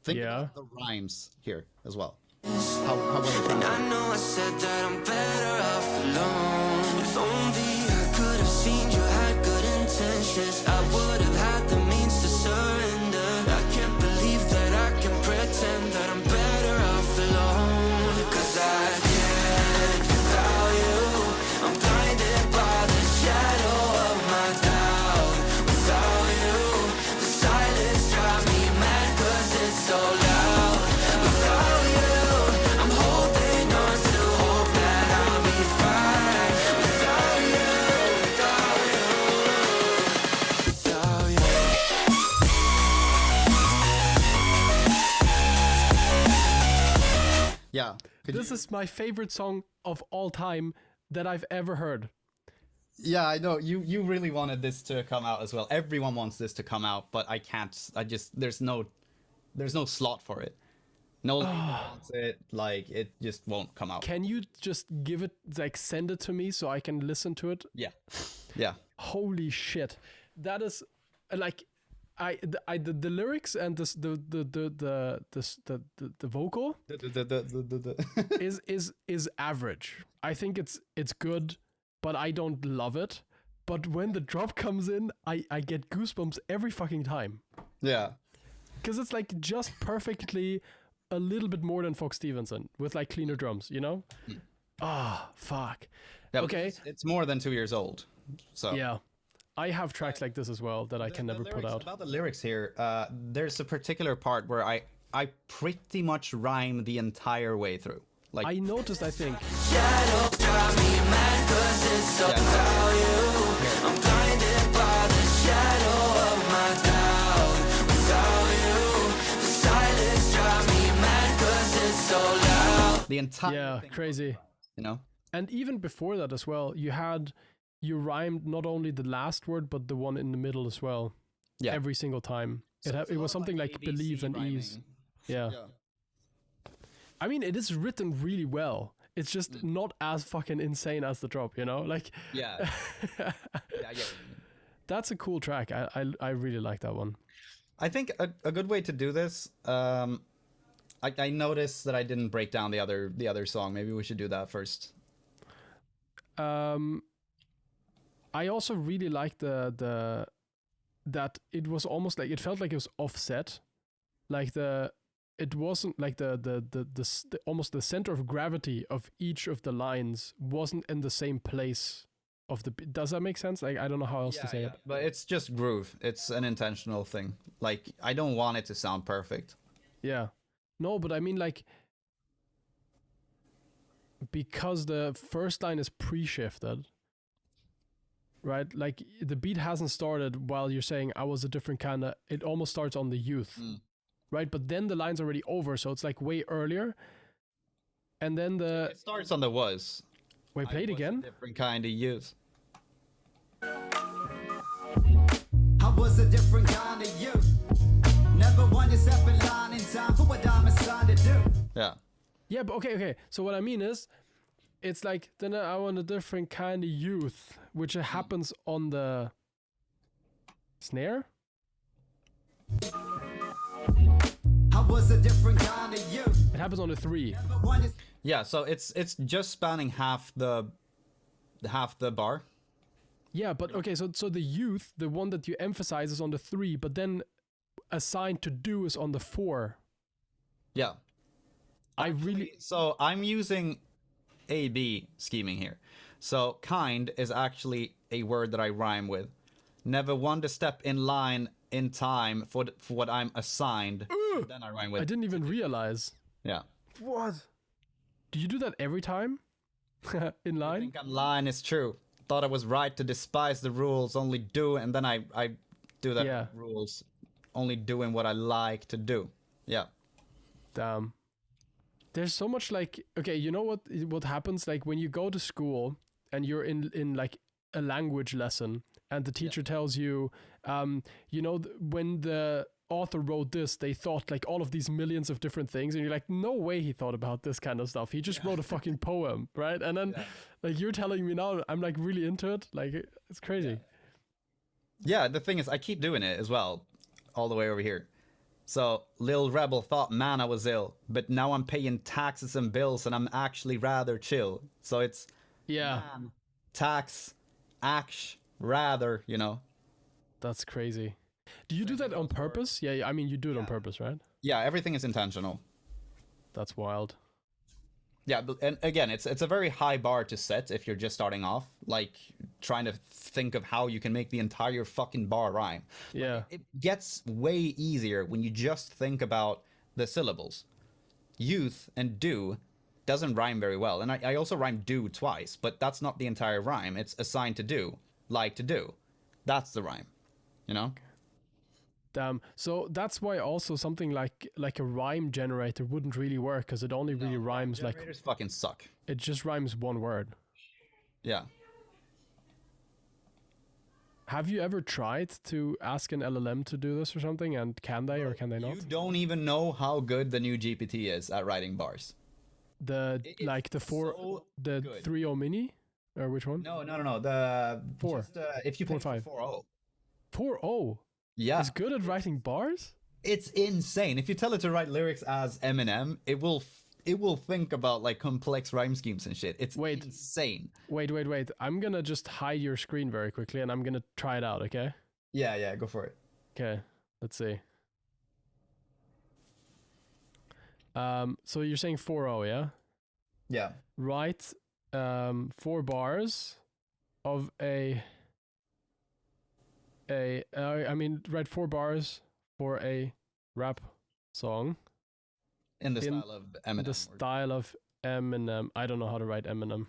Think about the rhymes here as well. How well And I know I said that I'm better off alone. If only I could have seen you had good intentions, I would have had the means to surrender. I can't believe that I can pretend that I'm better off alone. 'Cause I can't without you. I'm blinded by the shadow of my doubt. Without you, the silence drives me mad 'cause it's so loud. Without you, I'm holding on to hope that I'll be fine. Without you, without you, without you. Yeah. This is my favorite song of all time that I've ever heard. Yeah, I know. You really wanted this to come out as well. Everyone wants this to come out, but I can't. There's no slot for it. No label wants it. Like it just won't come out. Can you just give it, like, send it to me so I can listen to it? Yeah. Yeah. Holy shit, that is like, the lyrics and the vocal is average. I think it's good, but I don't love it. But when the drop comes in, I get goosebumps every fucking time. Yeah. Because it's like just perfectly a little bit more than Fox Stevenson with like cleaner drums, you know? Ah, fuck. Yeah, okay. It's more than 2 years old. So Yeah. I have tracks like this as well that I can never put out. About the lyrics here, there's a particular part where I pretty much rhyme the entire way through. Like I noticed, I think. Shadow drive me mad 'cause it's about you. I'm blinded by the shadow of my doubt. Without you, the silence drive me mad 'cause it's so loud. the entire thing, crazy. you know? And even before that as well, you rhymed not only the last word but the one in the middle as well. Yeah. Every single time. So It was something like ABC believe and rhyming. ease. Yeah. I mean, it is written really well. It's just not as fucking insane as the drop, you know? Like, Yeah. Yeah, yeah. that's a cool track. I really like that one. I think a good way to do this, I noticed that I didn't break down the other song. Maybe we should do that first. I also really like that it was almost like, it felt like it was offset, like it wasn't like the almost the center of gravity of each of the lines wasn't in the same place of the. Does that make sense? Like, I don't know how else to say it. But it's just groove. It's an intentional thing. Like I don't want it to sound perfect. Yeah, no, but I mean, like, because the first line is pre-shifted. Right, like the beat hasn't started while you're saying I was a different kind of. It almost starts on the youth, right? But then the line's already over, so it's like way earlier. And then It starts on the was. Wait, play it I was a again. different kind of youth. I was a different kind of you. Never one to step in line in time for what I'm assigned to do. Yeah. Yeah, but okay. So what I mean is, it's like then I want a different kind of youth, which happens on the snare. I was a different kind of you. It happens on the 3. Never one to Yeah. So it's just spanning half the bar. Yeah, but okay, so the youth, the one that you emphasize is on the 3, but then assigned to do is on the 4. Yeah. Really So I'm using A-B scheming here. So kind is actually a word that I rhyme with. Never one to step in line in time for what I'm assigned. Then I rhyme with. I didn't even realize. Yeah. What? Do you do that every time? In I line? think I'm lying is true. Thought I was right to despise the rules, only do, and then I do that Yeah. rules, only doing what I like to do. Yeah. Damn. There's so much like, okay, you know what happens like when you go to school and you're in like a language lesson and the teacher tells you, you know, when the author wrote this, they thought like all of these millions of different things, and you're like, no way he thought about this kind of stuff. He just wrote a fucking poem, right? And then like you're telling me now, I'm like really into it. Like it's crazy. Yeah, the thing is, I keep doing it as well, all the way over here. So, Lil Rebel thought, man, I was ill, but now I'm paying taxes and bills, and I'm actually rather chill. So it's Yeah, man, tax, rather, you know. that's crazy. Do you do that on purpose? Yeah, I mean, you do it on purpose, right? Yeah, everything is intentional. That's wild. Yeah, but, and again, it's a very high bar to set if you're just starting off, like trying to think of how you can make the entire fucking bar rhyme. Yeah. It gets way easier when you just think about the syllables. Youth and do doesn't rhyme very well, and I also rhyme do twice, but that's not the entire rhyme. It's assigned to do, like to do. That's the rhyme, you know? Damn. So that's why also something like a rhyme generator wouldn't really work, because it only really rhymes like Generators fucking suck. it just rhymes one word. Yeah. Have you ever tried to ask an LLM to do this or something? And can they or can they not? You don't even know how good the new GPT is at writing bars. The like the so the good. 3.0 mini, or which one? No. The 4. Just, if you pick 4.5. 4.0. 4.0. Yeah. It's good at writing bars. It's insane. If you tell it to write lyrics as Eminem, it will think about like complex rhyme schemes and shit. It's insane. Wait. I'm gonna just hide your screen very quickly, and I'm gonna try it out. Okay. Yeah. Go for it. Okay. Let's see. So you're saying 4.0, yeah? Yeah. Write 4 bars of write 4 bars for a rap song. In the style of Eminem. The style of Eminem. I don't know how to write Eminem.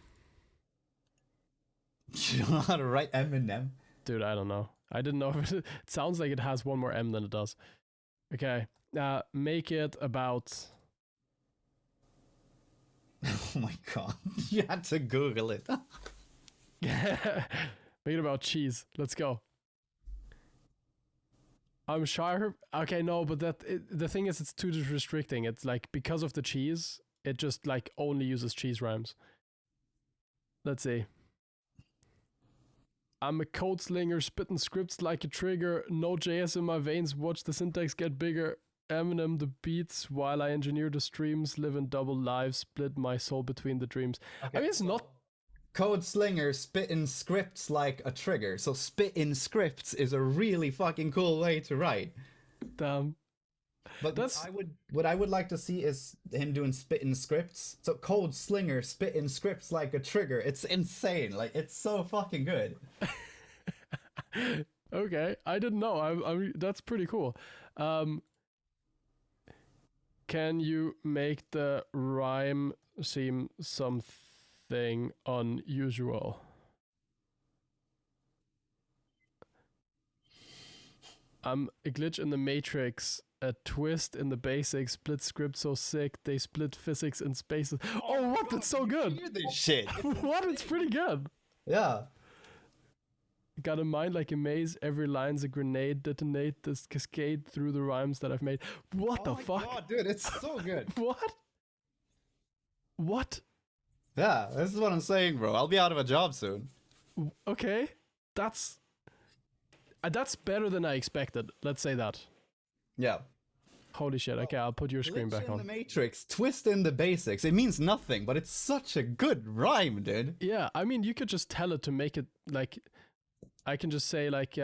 You don't know how to write Eminem? Dude, I don't know. I didn't know if it sounds like it has one more M than it does. Okay. Make it about... Oh my god. You had to Google it. Make it about cheese. Let's go. I'm sure. Okay, no, but the thing is, it's too restricting. It's like because of the cheese, it just like only uses cheese rhymes. Let's see. I'm a code slinger, spitting scripts like a trigger. No JS in my veins. Watch the syntax get bigger. Eminem the beats while I engineer the streams. Live in double lives. Split my soul between the dreams. Okay, I mean, it's not. Code slinger, spit in scripts like a trigger. So spit in scripts is a really fucking cool way to write. Damn. But what I would like to see is him doing spit in scripts. So code slinger, spit in scripts like a trigger. It's insane. Like it's so fucking good. Okay, I didn't know. I that's pretty cool. Can you make the rhyme seem something unusual? A glitch in the matrix, a twist in the basics, split script so sick, they split physics in spaces. Oh, what? That's so good. Hear this shit. What? It's pretty good. Yeah. Got a mind like a maze, every line's a grenade, detonate this cascade through the rhymes that I've made. What the fuck? God, dude, it's so good. What? Yeah, this is what I'm saying, bro. I'll be out of a job soon. Okay, that's better than I expected. Let's say that. Yeah. Holy shit. Okay, I'll put your screen Glitch back in on. the matrix, twist in the basics. It means nothing, but it's such a good rhyme, dude. Yeah, I mean, you could just tell it to make it like... I can just say like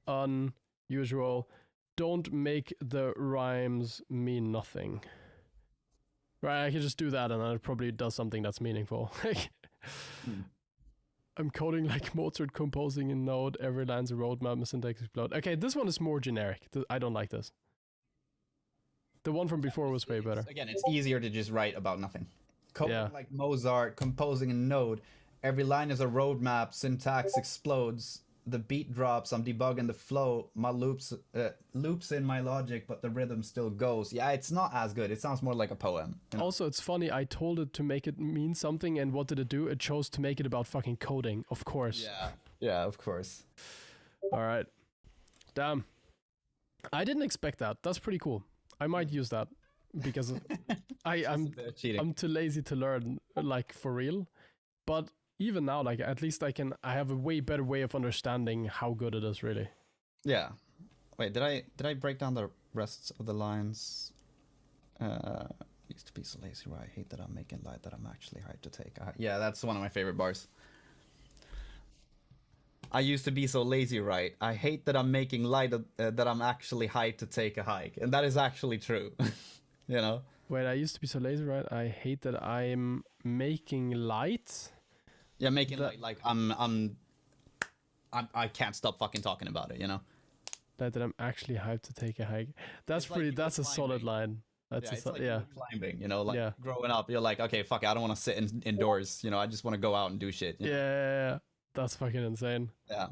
unusual, don't make the rhymes mean nothing. Right, I can just do that and then it probably does something that's meaningful. I'm coding like Mozart composing in Node, every line's a roadmap, my syntax explode. Okay, this one is more generic. I don't like this. The one from before was way better. Again, it's easier to just write about nothing. Coding like Mozart, composing in Node, every line is a roadmap, syntax explodes, the beat drops, I'm debugging the flow, my loops in my logic, but the rhythm still goes. Yeah, it's not as good. It sounds more like a poem. You know? Also, it's funny, I told it to make it mean something, and what did it do? It chose to make it about fucking coding, of course. Yeah, of course. Alright. Damn. I didn't expect that. That's pretty cool. I might use that, because I'm too lazy to learn, like, for real. But even now, like, at least I have a way better way of understanding how good it is, really. Yeah. Wait, did I break down the rest of the lines? Used to be so lazy, right? I hate that I'm making light that I'm actually hyped to take a hike. Yeah, that's one of my favorite bars. I used to be so lazy, right? I hate that I'm making light that I'm actually hyped to take a hike. And that is actually true. You know? Wait, I used to be so lazy, right? I hate that I'm making light. Yeah, making like I can't stop fucking talking about it, you know. That I'm actually hyped to take a hike. That's it's pretty. Like that's a solid line. That's it's like climbing, you know. Like yeah. Growing up, you're like, okay, fuck it, I don't want to sit indoors. You know, I just want to go out and do shit. You know? Yeah, that's fucking insane. Yeah.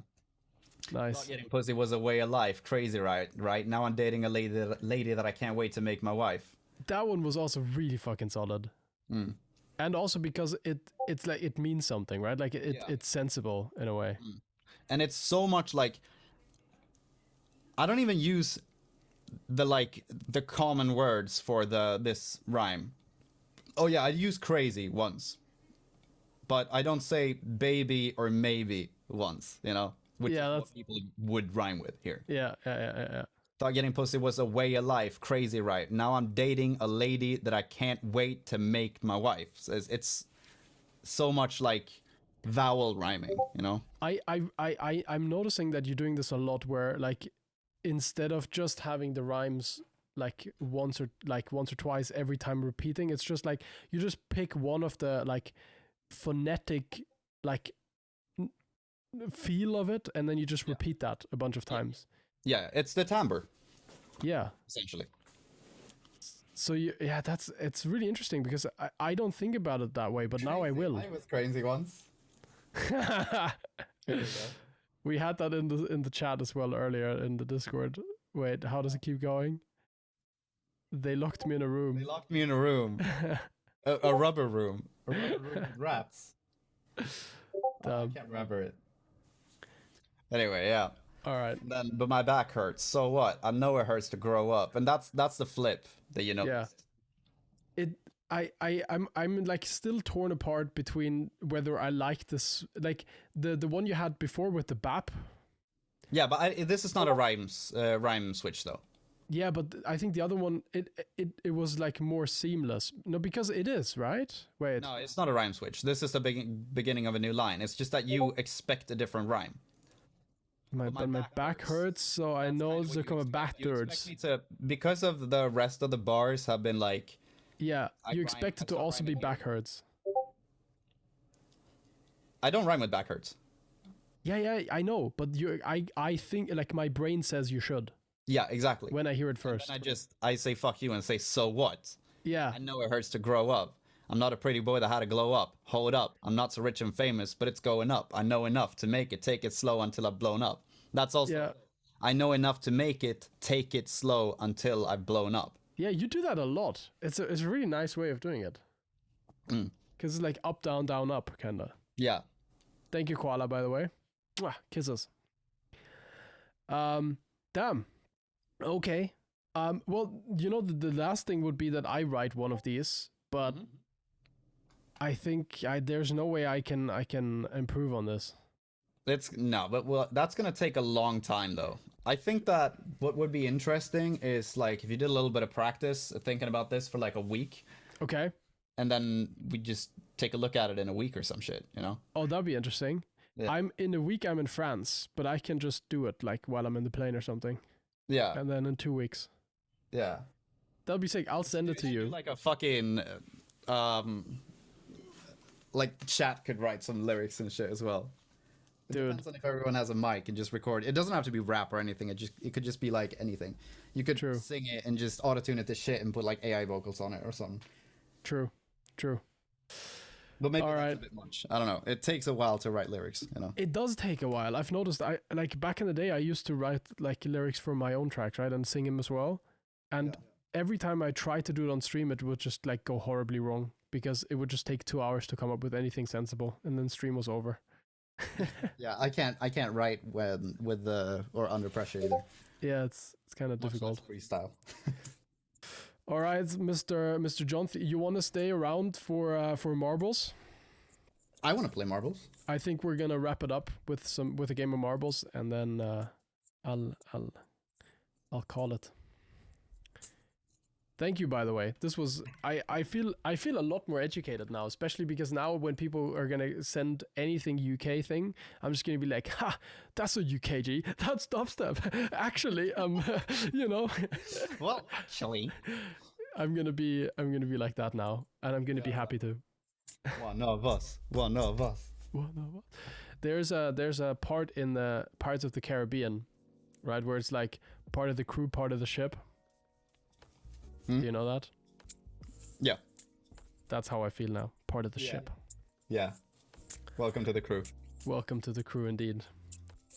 Nice. Not getting pussy was a way of life. Crazy, right? Right now, I'm dating a lady that I can't wait to make my wife. That one was also really fucking solid. And also because it's like it means something, right? Like it's sensible in a way. and it's so much like I don't even use the common words for this rhyme. Oh yeah, I use crazy once, but I don't say baby or maybe once, you know, which is what people would rhyme with here. Yeah. Thought getting pussy was a way of life, crazy, right? Now I'm dating a lady that I can't wait to make my wife. So it's so much like vowel rhyming, you know. I'm noticing that you're doing this a lot, where like instead of just having the rhymes like once or twice every time repeating, it's just like you just pick one of the like phonetic like feel of it, and then you just repeat that a bunch of times. Yeah, it's the timbre. Yeah, essentially. So it's really interesting because I don't think about it that way, but now I will. I was crazy once. We had that in the chat as well earlier in the Discord. Wait, how does it keep going? They locked me in a room. They locked me in a room. a rubber room. A rubber room with rats. I can't remember it. Anyway, yeah. All right. Then, but my back hurts. So what? I know it hurts to grow up, and that's the flip that you know. Yeah. I'm like still torn apart between whether I like this, like the one you had before with the BAP. Yeah, but this is not a rhyme switch though. Yeah, but I think the other one it was like more seamless. No, because it is, right? Wait. No, it's not a rhyme switch. This is the beginning of a new line. It's just that you expect a different rhyme. My back hurts, so I know they're coming backwards. Because of the rest of the bars have been like. Yeah, you expect it to also be back hurts. I don't rhyme with back hurts. Yeah, I know, but I think like my brain says you should. Yeah, exactly. When I hear it first. And I say fuck you and say so what? Yeah. I know it hurts to grow up. I'm not a pretty boy that had to glow up. Hold up. I'm not so rich and famous, but it's going up. I know enough to make it. Take it slow until I've blown up. That's also. Yeah. I know enough to make it. Take it slow until I've blown up. Yeah, you do that a lot. It's a really nice way of doing it. Because it's like up, down, down, up, kinda. Yeah. Thank you, Koala, by the way. Mwah, kisses. Damn. Okay. Well, you know, the last thing would be that I write one of these, but I think there's no way I can improve on this. But that's gonna take a long time though. I think that what would be interesting is like if you did a little bit of practice thinking about this for like a week. Okay. And then we just take a look at it in a week or some shit, you know? Oh, that'd be interesting. Yeah. I'm in France, but I can just do it like while I'm in the plane or something. Yeah. And then in 2 weeks. Yeah. That'll be sick. I'll send it to you. Like a fucking like chat could write some lyrics and shit as well. It depends on if everyone has a mic and just record. It doesn't have to be rap or anything. It could just be like anything. You could sing it and just auto-tune it to shit and put like AI vocals on it or something. True. But maybe that's a bit much. I don't know. It takes a while to write lyrics, you know. It does take a while. I've noticed. I like back in the day, I used to write like lyrics for my own tracks, right, and sing them as well. And every time I tried to do it on stream, it would just like go horribly wrong because it would just take 2 hours to come up with anything sensible, and then stream was over. Yeah, I can't write with the or under pressure either. Yeah, it's kind of difficult. Freestyle. All right, Mr. Jonth, you want to stay around for marbles? I want to play marbles. I think we're gonna wrap it up with a game of marbles, and then I'll call it. Thank you, by the way. This was I feel a lot more educated now, especially because now when people are gonna send anything UK thing, I'm just gonna be like, ha, that's a UKG, that's dubstep. Actually, you know. Well, actually, I'm gonna be like that now, and I'm gonna be happy to. One of us. There's a part in the Pirates of the Caribbean, right, where it's like part of the crew, part of the ship. Do you know that? Yeah. That's how I feel now. Part of the ship. Yeah. Welcome to the crew. Welcome to the crew indeed.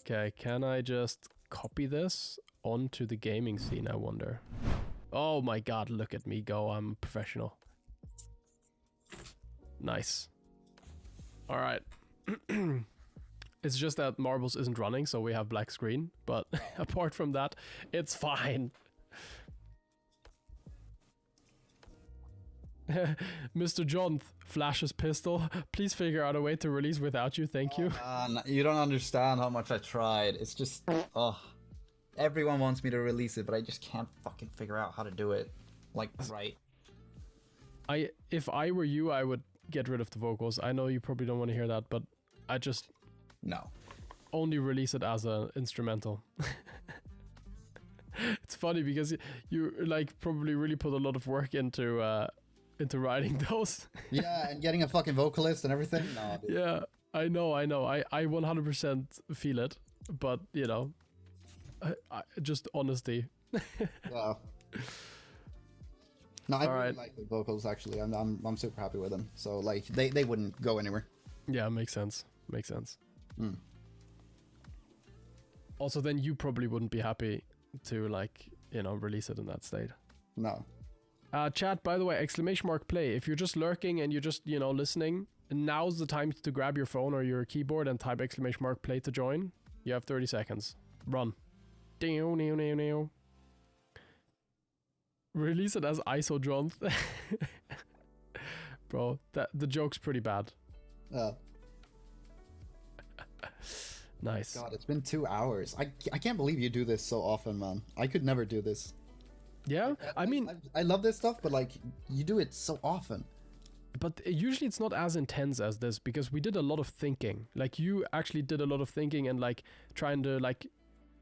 Okay, can I just copy this onto the gaming scene, I wonder? Oh my god, look at me go. I'm a professional. Nice. Alright. It's just that Marbles isn't running, so we have black screen. But apart from that, it's fine. Mr. Jonth flashes pistol. Please figure out a way to release without you. Thank you. You don't understand how much I tried. It's just, everyone wants me to release it, but I just can't fucking figure out how to do it. Like, right. If I were you, I would get rid of the vocals. I know you probably don't want to hear that, but I just only release it as an instrumental. It's funny because you like probably really put a lot of work into writing those. Yeah, and getting a fucking vocalist and everything. No, dude. Yeah, I know. I 100% feel it, but you know, I just honesty. Yeah. No, I All really right. like the vocals actually. I'm super happy with them. So like they wouldn't go anywhere. Yeah, makes sense. Makes sense. Also, then you probably wouldn't be happy to like, you know, release it in that state. No. Chat, by the way, !play. If you're just lurking and you're just, you know, listening, now's the time to grab your phone or your keyboard and type !play to join. You have 30 seconds. Run. Release it as ISO Jonth. Bro, the joke's pretty bad. Nice. God, it's been 2 hours. I can't believe you do this so often, man. I could never do this. Yeah, I mean, I love this stuff, but like you do it so often. But usually it's not as intense as this because we did a lot of thinking. Like you actually did a lot of thinking and like trying to like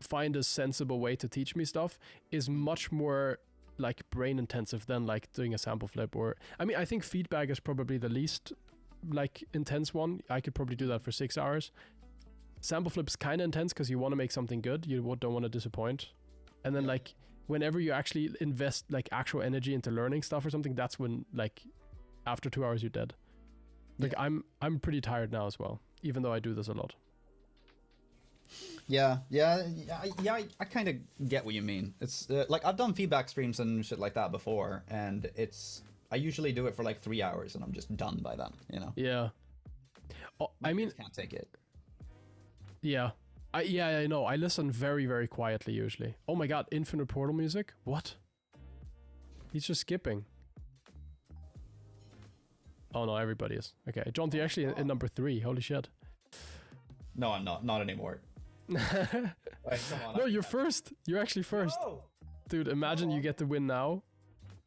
find a sensible way to teach me stuff is much more like brain intensive than like doing a sample flip or I mean I think feedback is probably the least like intense one. I could probably do that for 6 hours. Sample flip's kind of intense because you want to make something good. You don't want to disappoint. And then like whenever you actually invest like actual energy into learning stuff or something, that's when like after 2 hours you're dead. Like I'm pretty tired now as well, even though I do this a lot. I kind of get what you mean. It's like I've done feedback streams and shit like that before, and I usually do it for like 3 hours, and I'm just done by then. You know? Yeah. Oh, I mean, can't take it. Yeah. I know. I listen very, very quietly usually. Oh my god, Infinite Portal music? What? He's just skipping. Oh no, everybody is. Okay, Jonth, you're actually in number 3. Holy shit. No, I'm not. Not anymore. Wait, come on, no, you're first. You're actually first. No. Dude, imagine you get the win now.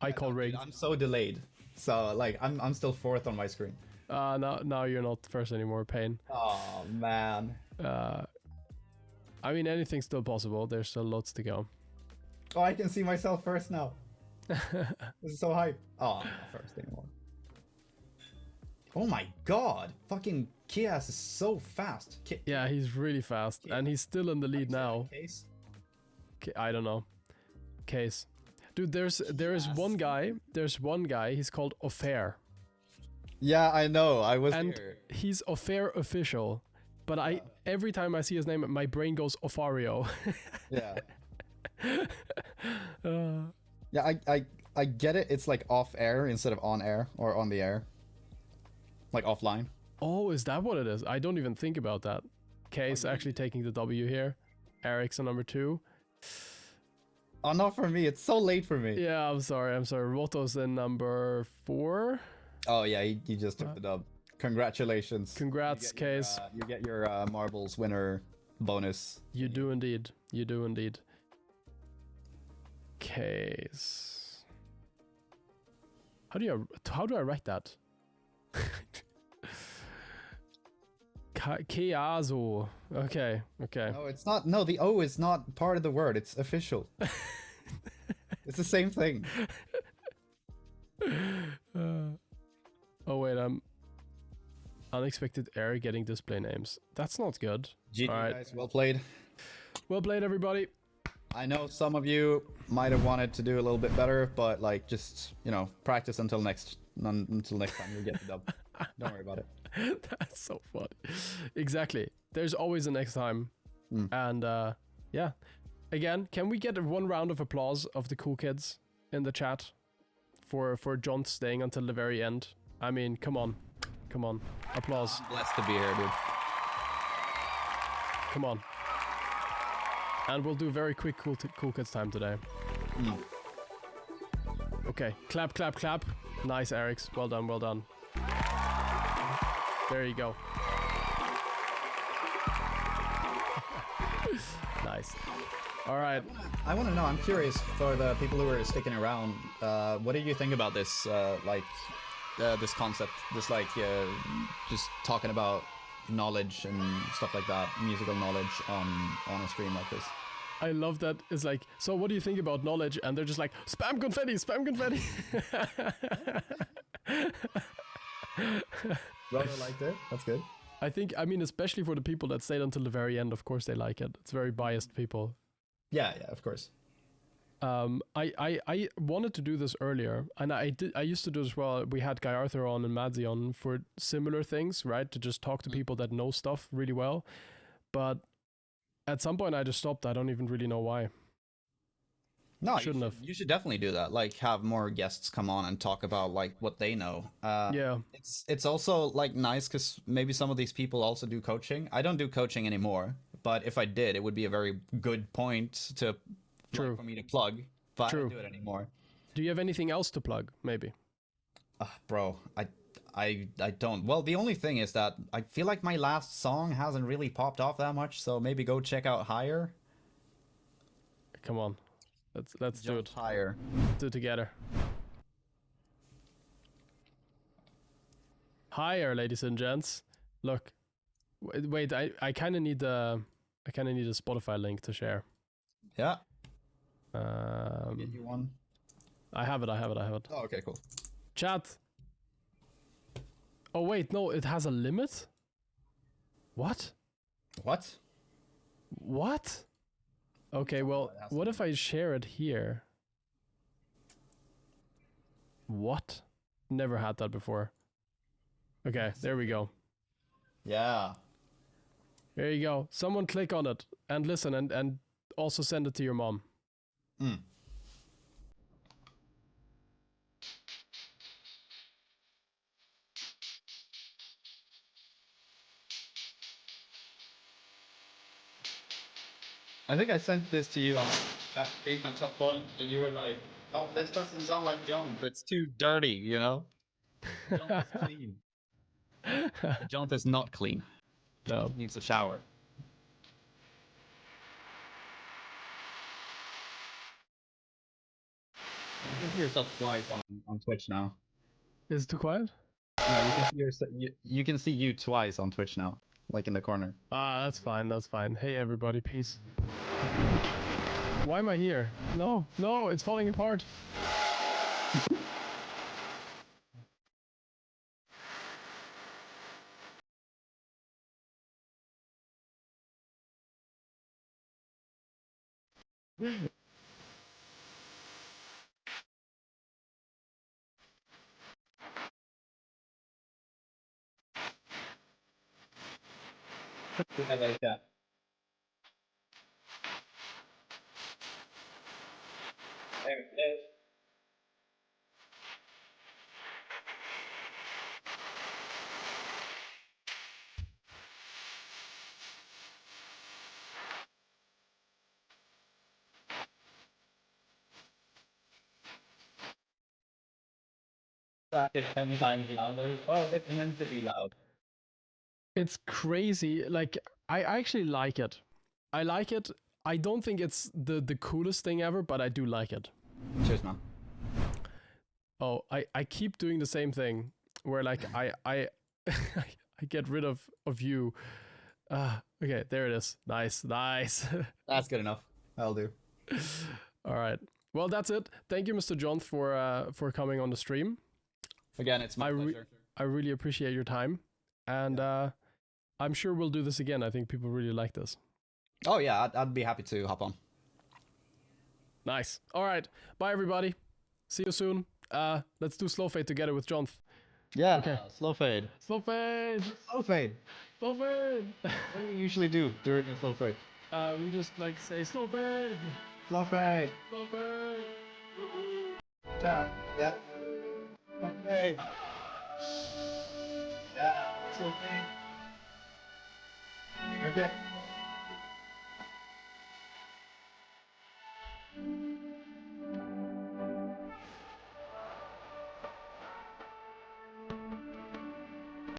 I call rigged. I'm so delayed. So like I'm still 4th on my screen. Now you're not first anymore, Pain. Oh man. I mean, anything's still possible. There's still lots to go. Oh, I can see myself first now. This is so hype. Oh, I'm not first anymore. Oh my god. Fucking Kias is so fast. Yeah, he's really fast. And he's still in the lead now. Case? I don't know. Case. Dude, there is one guy. There's one guy. He's called Offair. Yeah, I know. I was and here. He's Offair official. But every time I see his name, my brain goes Offario. Yeah. Yeah, I get it. It's like off air instead of on air or on the air. Like offline. Oh, is that what it is? I don't even think about that. Case actually taking the W here. Eric's on number 2. Oh, not for me. It's so late for me. Yeah, I'm sorry. Roto's in number 4. Oh yeah, he just took the dub. Congratulations. Congrats, Case. You get your marbles winner bonus. You do indeed. You do indeed. Case. How do I write that? Keazo. Okay. No, it's not. No, the O is not part of the word. It's official. It's the same thing. Oh wait, unexpected error getting display names. That's not good. GG, right. guys. Well played. Well played, everybody. I know some of you might have wanted to do a little bit better, but like just, you know, practice until next time you get the dub. Don't worry about it. That's so funny. Exactly. There's always a next time. And yeah. Again, can we get one round of applause of the cool kids in the chat for Jonth staying until the very end? I mean, come on. Applause. Blessed to be here, dude. Come on. And we'll do very quick cool kids time today. Okay, clap, clap, clap. Nice, Erics. Well done, well done. There you go. Nice. All right. I want to know. I'm curious for the people who are sticking around. What do you think about this? This concept. This just talking about knowledge and stuff like that, musical knowledge on a stream like this. I love that. It's like, so what do you think about knowledge? And they're just like, spam confetti, spam confetti. Rhoda liked it. That's good. I mean, especially for the people that stayed until the very end, of course they like it. It's very biased people. Yeah, of course. I wanted to do this earlier, and I used to do as well. We had Guy Arthur on and Madzi on for similar things, right? To just talk to people that know stuff really well. But at some point I just stopped. I don't even really know why. No, shouldn't have. You should definitely do that. Like, have more guests come on and talk about like what they know. Yeah. It's also like nice because maybe some of these people also do coaching. I don't do coaching anymore, but if I did, it would be a very good point to True. for me to plug. But True. I don't do it anymore. Do you have anything else to plug? Maybe. Bro, I don't. Well, the only thing is that I feel like my last song hasn't really popped off that much. So maybe go check out Higher. Come on. Let's do it. Higher. Do it together. Higher, ladies and gents. Look, wait. I kind of need a Spotify link to share. Yeah. Get you one. I have it. Oh, okay, cool. Chat. Oh wait, no, it has a limit. What? Okay, well, what if I share it here? What? Never had that before. Okay, there we go. Yeah. There you go. Someone click on it and listen and also send it to your mom. I think I sent this to you on that pavement top one, and you were like, "Oh, this doesn't sound like Jonth. It's too dirty, you know." Jonth is clean. Jonth is not clean. No. He needs a shower. You can hear yourself twice on Twitch now. Is it too quiet? No, you can see you can see you twice on Twitch now, like in the corner. Ah, that's fine. That's fine. Hey, everybody, peace. Why am I here? No, it's falling apart. I like that. There it is. It's 10 times louder. Oh, it's meant to be loud. It's crazy. Like, I actually like it. I like it. I don't think it's the coolest thing ever, but I do like it. Cheers, man. Oh, I keep doing the same thing where like I I get rid of you. Okay, there it is. Nice. That's good enough. That'll do. All right. Well, that's it. Thank you, Mr. Jonth, for coming on the stream. Again, it's my pleasure. I really appreciate your time, and I'm sure we'll do this again. I think people really like this. Oh yeah, I'd be happy to hop on. Nice. All right. Bye, everybody. See you soon. Let's do slow fade together with Jonth. Yeah. Okay. Slow fade. Slow fade. Slow fade. Slow fade. What do you usually do during a slow fade? We just like say slow fade. Slow fade. Slow fade. Yeah. Yeah. Okay. Yeah. Slow fade. Okay.